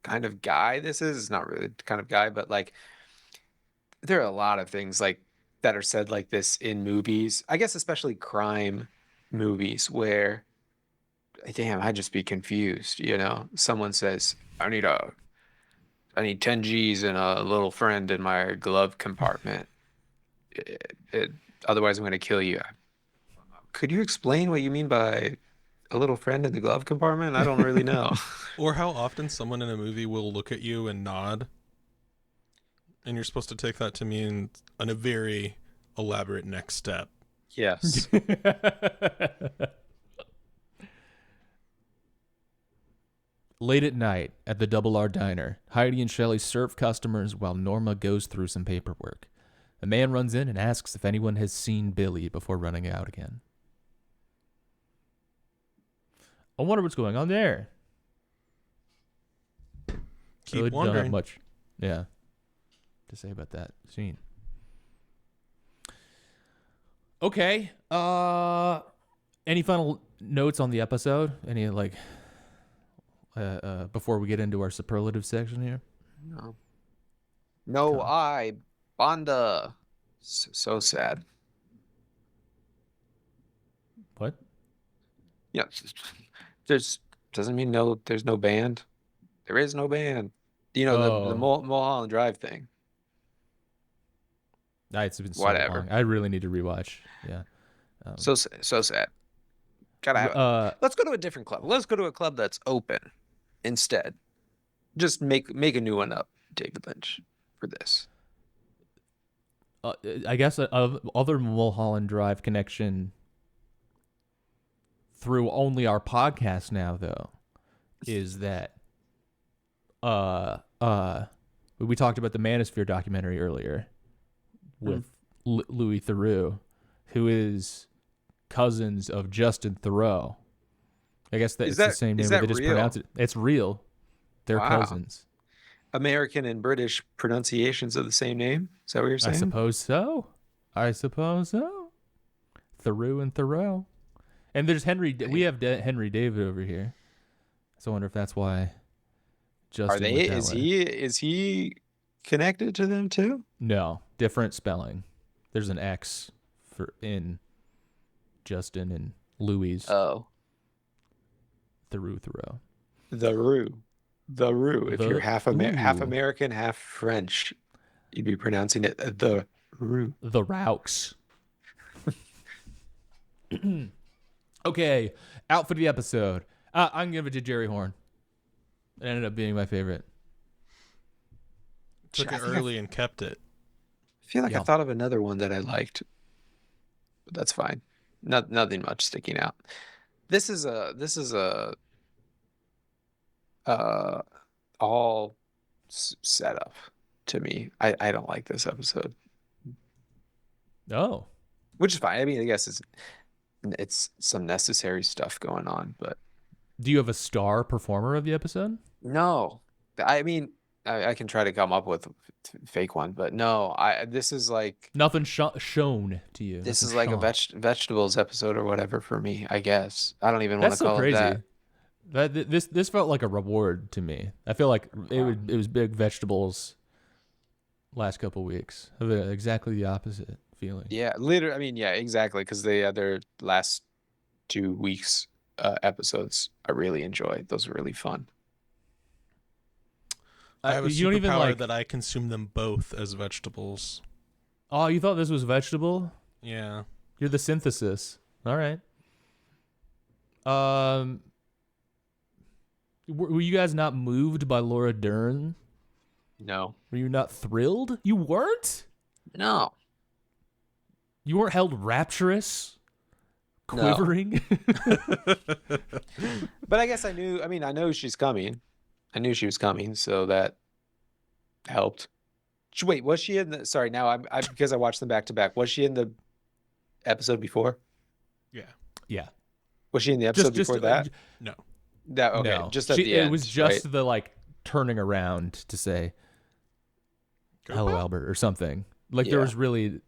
kind of guy this is. It's not really the kind of guy, but like there are a lot of things like that are said like this in movies. I guess especially crime movies where, damn, I'd just be confused. You know, someone says, I need 10 G's and a little friend in my glove compartment. Otherwise, I'm going to kill you. Could you explain what you mean by a little friend in the glove compartment? I don't really know. Or how often someone in a movie will look at you and nod, and you're supposed to take that to mean a very elaborate next step. Yes. Late at night at the Double R Diner, Heidi and Shelley serve customers while Norma goes through some paperwork. A man runs in and asks if anyone has seen Billy before running out again. I wonder what's going on there. Keep Really don't wondering. have much, to say about that scene. Okay. Any final notes on the episode? Any before we get into our superlative section here? No. No, I Banda. So sad. What? Yeah. There's doesn't mean no. There's no band. There is no band. You know the Mulholland Drive thing. It's been so Whatever. long. I really need to rewatch. Yeah. So sad. Gotta have it. Let's go to a different club. Let's go to a club that's open instead. Just make a new one up, David Lynch, for this. I guess other Mulholland Drive connection through only our podcast now, though, is that we talked about the Manosphere documentary earlier with Louis Theroux, who is cousins of Justin Theroux. I guess that's the same name, but they just pronounce it. It's real. They're cousins. American and British pronunciations of the same name? Is that what you're saying? I suppose so. Theroux and Theroux. And there's Henry. We have Henry David over here. So I wonder if that's why Justin. Are they? Is he connected to them too? No, different spelling. There's an X in Justin and Louis. Oh. Theroux. The Roo. If you're half American, half French, you'd be pronouncing it the Roo. The Raux. Okay, outfit of the episode. I'm gonna give it to Jerry Horne. It ended up being my favorite. Took it early and kept it. I feel like I thought of another one that I liked, but that's fine. Nothing much sticking out. This is a all setup to me. I don't like this episode. Oh, which is fine. I mean, I guess it's some necessary stuff going on, but do you have a star performer of the episode? No. I mean, I can try to come up with a fake one, but no. This is like nothing shown to you. This nothing is like shown. a vegetables episode or whatever for me. I guess I don't even want to call it that. This felt like a reward to me. I feel like it was big vegetables last couple weeks. Exactly the opposite feeling. Yeah, literally. I mean, yeah, exactly. Because their last 2 weeks episodes I really enjoyed. Those were really fun. I have a you don't even superpower that I consume them both as vegetables. Oh, you thought this was vegetable? Yeah. You're the synthesis. All right. Were you guys not moved by Laura Dern? No. Were you not thrilled? You weren't? No. You weren't held rapturous? Quivering? No. But I guess I know she's coming. I knew she was coming, so that helped. Wait, was she in the? Sorry, now I because I watched them back to back. Was she in the episode before? Yeah. Was she in the episode before that? No. That okay. No. Just at the end. It was just right? the turning around to say hello, Albert, or something. There was really.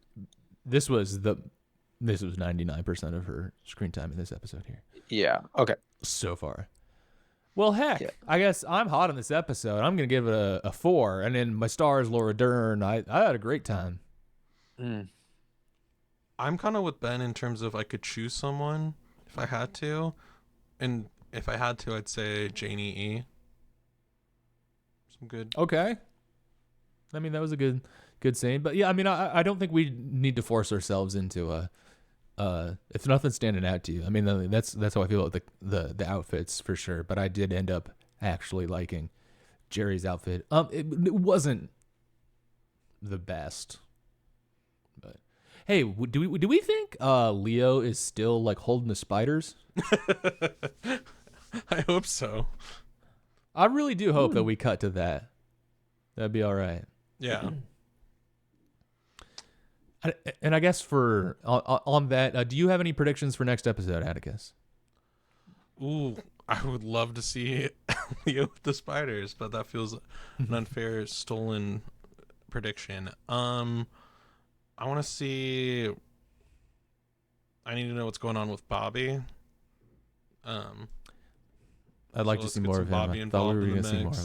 This was 99% of her screen time in this episode here. Yeah. Okay. So far. Well, heck, I guess I'm hot on this episode. I'm going to give it a 4. And then my star is Laura Dern. I had a great time. I'm kind of with Ben in terms of I could choose someone if I had to. And if I had to, I'd say Janie E. Some good. Okay. I mean, that was a good scene. But yeah, I mean, I don't think we need to force ourselves into if nothing's standing out to you, I mean, that's how I feel about the outfits for sure. But I did end up actually liking Jerry's outfit. It wasn't the best, but hey, do we think Leo is still like holding the spiders? I hope so. I really do hope that we cut to that. That'd be all right. Yeah. And I guess on that, do you have any predictions for next episode, Atticus? Ooh, I would love to see Leo with the spiders, but that feels an unfair, stolen prediction. I want to see. I need to know what's going on with Bobby. I'd like to see more of him. I thought we were going to see more of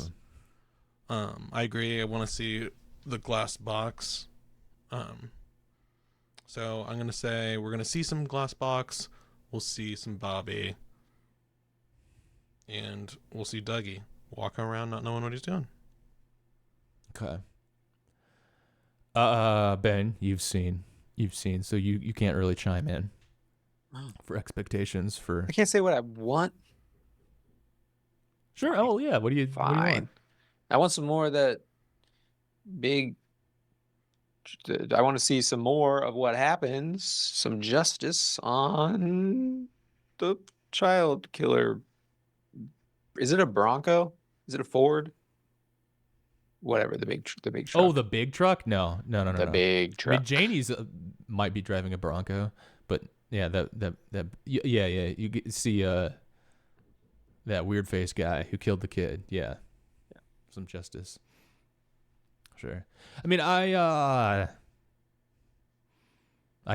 him. I agree. I want to see the glass box. So I'm going to say we're going to see some glass box. We'll see some Bobby. And we'll see Dougie walking around not knowing what he's doing. Okay. Ben, you've seen, so you can't really chime in for expectations for. I can't say what I want. Sure. Oh yeah. What do you Fine. I want some more of that big. I want to see some more of what happens, some justice on the child killer. Is it a Bronco? Is it a Ford? Whatever, the big truck. Oh, the big truck? No. The big truck. I mean, Janie's might be driving a Bronco, but yeah, yeah. You see that weird face guy who killed the kid. Yeah. Some justice. Sure. I mean, I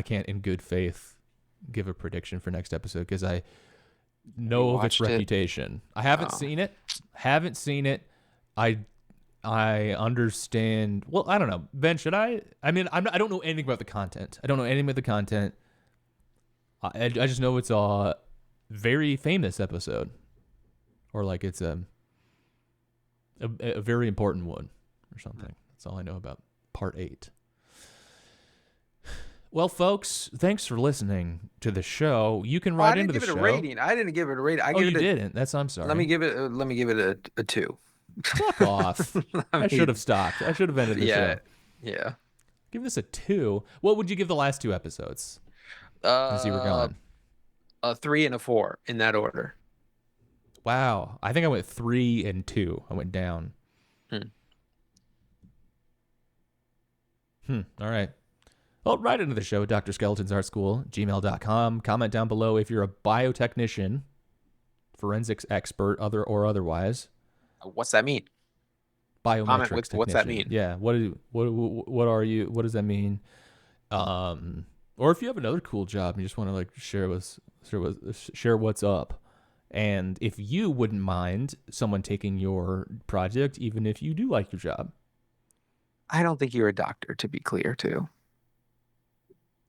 can't in good faith give a prediction for next episode because I know of its reputation. I haven't seen it. I understand. Well, I don't know. Ben, should I? I mean, I don't know anything about the content. I just know it's a very famous episode, or like it's a very important one, or something. That's all I know about part 8. Well, folks, thanks for listening to the show. You can write into the show. I didn't give it a rating. You didn't. I'm sorry. Let me give it a 2. Fuck off. I should have stopped. I should have ended the show. Yeah. Give this a 2. What would you give the last 2 episodes? As you were gone. A 3 and a 4 in that order. Wow. I think I went 3 and 2. I went down. All right. Well, right into the show, Dr. Skeleton's Art School, gmail.com. Comment down below if you're a biotechnician, forensics expert, or otherwise. What's that mean? Biometrics technician. What's that mean? Yeah. What are you? What does that mean? Or if you have another cool job and you just want to like share what's up, and if you wouldn't mind someone taking your project, even if you do like your job. I don't think you're a doctor, to be clear, too.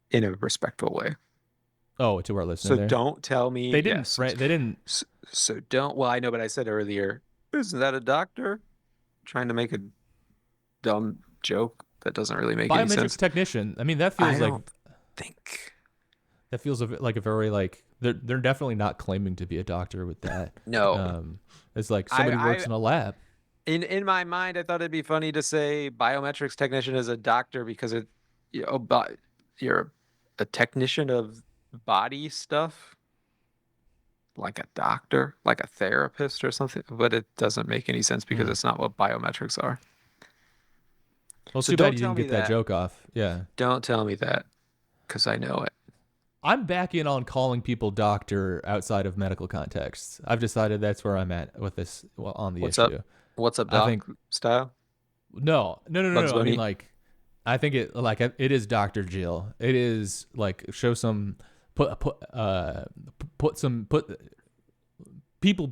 In a respectful way. Oh, to our listener. So don't tell me they didn't. Yes. They didn't. So don't. Well, I know, but I said earlier, isn't that a doctor? Trying to make a dumb joke that doesn't really make any sense. Biometrics technician. I mean, that feels that feels like a very like they're definitely not claiming to be a doctor with that. No. It's like somebody works in a lab. In my mind, I thought it'd be funny to say biometrics technician is a doctor because you're a technician of body stuff, like a doctor, like a therapist or something. But it doesn't make any sense because it's not what biometrics are. Well, so too bad you didn't get that joke off. Yeah. Don't tell me that because I know it. I'm back in on calling people doctor outside of medical contexts. I've decided that's where I'm at with this on the issue. What's up, doc? Style? No. I mean, like, I think it is Dr. Jill. It is like show some people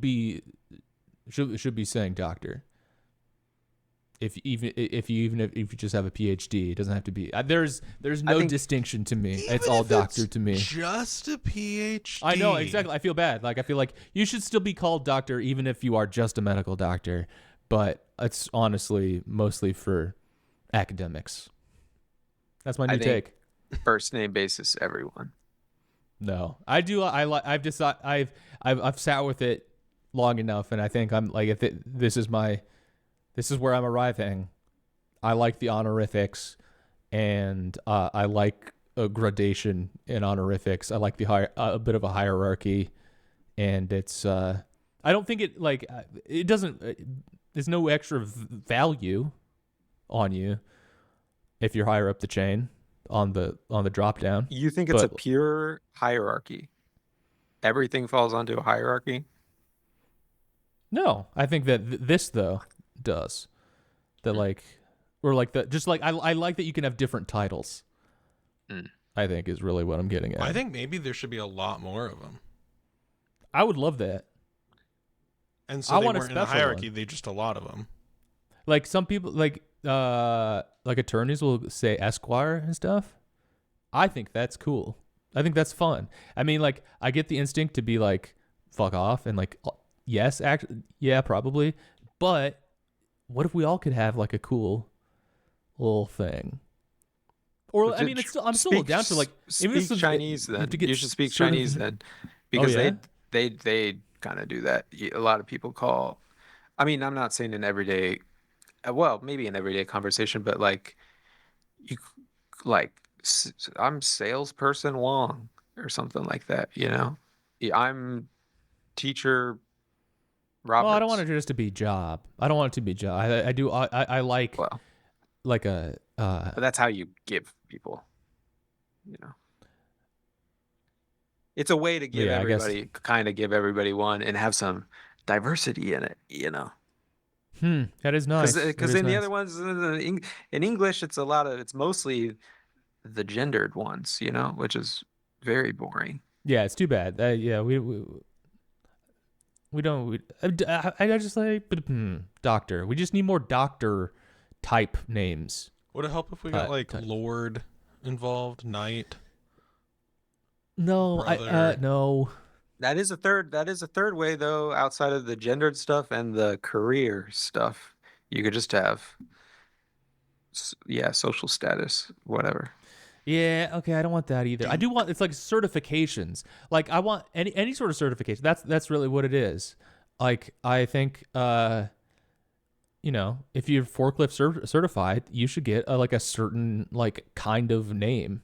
should be saying doctor. If you just have a PhD, it doesn't have to be. There's no distinction to me. It's all doctor to me. Just a PhD. I know exactly. I feel bad. Like I feel like you should still be called doctor even if you are just a medical doctor. But it's honestly mostly for academics. That's my new take. First name basis, everyone. No, I do. I've decided. I've sat with it long enough, and I think I'm like, if this is where I'm arriving. I like the honorifics, and I like a gradation in honorifics. I like a bit of a hierarchy, and it's. I don't think it doesn't. There's no extra value on you if you're higher up the chain on the drop down. You think it's a pure hierarchy? Everything falls onto a hierarchy? No, I think that this though does. That I like that you can have different titles. I think is really what I'm getting at. I think maybe there should be a lot more of them. I would love that. And so I they want a weren't in a special hierarchy, one. they just a lot of them. Like some people, like attorneys will say Esquire and stuff. I think that's cool. I think that's fun. I mean, like, I get the instinct to be like, fuck off, and like, yes, yeah, probably. But what if we all could have like a cool little thing? Or I mean, I'm still down to like speak Chinese. Then you should speak Chinese then, because they kind of do that. A lot of people call. I mean, I'm not saying an everyday. Well, maybe an everyday conversation, but like, I'm salesperson Wong or something like that. You know, I'm teacher Roberts. Well, I don't want it just to be job. I don't want it to be job. I like a. But that's how you give people. You know, it's a way to give everybody, kind of give everybody one, and have some diversity in it. You know. That is nice. Because in the other ones, in English, it's mostly the gendered ones, you know, which is very boring. Yeah, it's too bad. Yeah, we don't. I just like doctor. We just need more doctor type names. Would it help if we got like Lord involved, Knight? No, no. That is a third way though, outside of the gendered stuff and the career stuff. You could just have, social status, whatever. Yeah, okay, I don't want that either. I do want, it's like certifications. Like I want any sort of certification. That's really what it is. Like I think if you're forklift certified, you should get a certain like kind of name.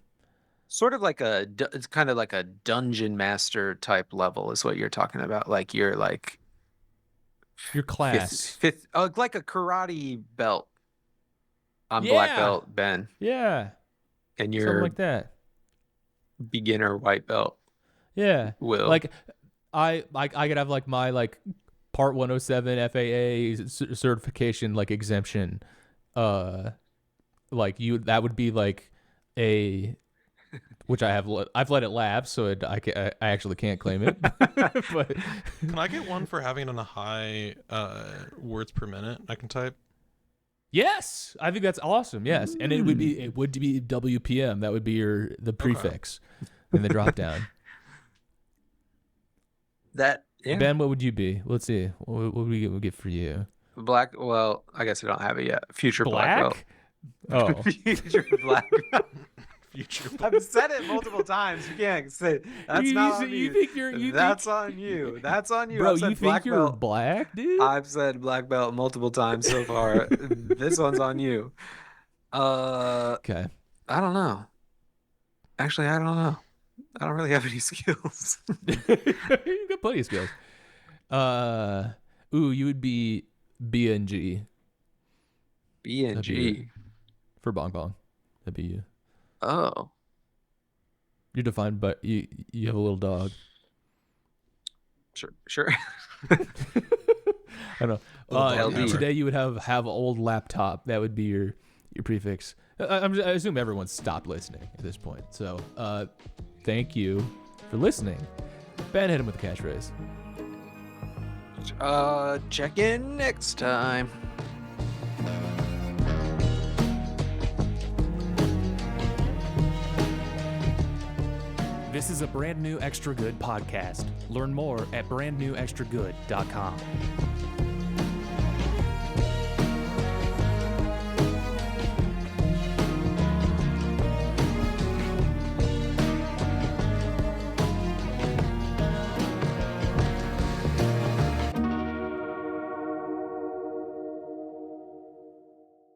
Sort of like it's kind of like a dungeon master type level is what you're talking about. Like you're like your class fifth like a karate belt on black belt Ben. Yeah. And you're something like that. Beginner white belt. Yeah. Will. Like I could have like my like part 107 FAA certification like exemption. Like that would be like a, which I've let it lapse, so I actually can't claim it. But can I get one for having on a high words per minute I can type? Yes, I think that's awesome. Yes, and it would be WPM. That would be the prefix in the drop down. Ben, what would you be? Let's see. What would we get for you? Black. Well, I guess I don't have it yet. Future black belt. Oh, future black belt. Future. I've said it multiple times. You can't say that's not on me. That's on you. That's on you. Bro, you think you're black, dude? I've said black belt multiple times so far. This one's on you. Okay. I don't know. Actually, I don't know. I don't really have any skills. You got plenty of skills. You would be B&G. B&G. For Bong Bong. That'd be you. Oh. You're defined, but you have a little dog. Sure. I know. Today you would have old laptop. That would be your prefix. I assume everyone's stopped listening at this point. So thank you for listening. Ben, hit him with the catchphrase. Check in next time. This is a brand new Extra Good podcast. Learn more at brandnewextragood.com.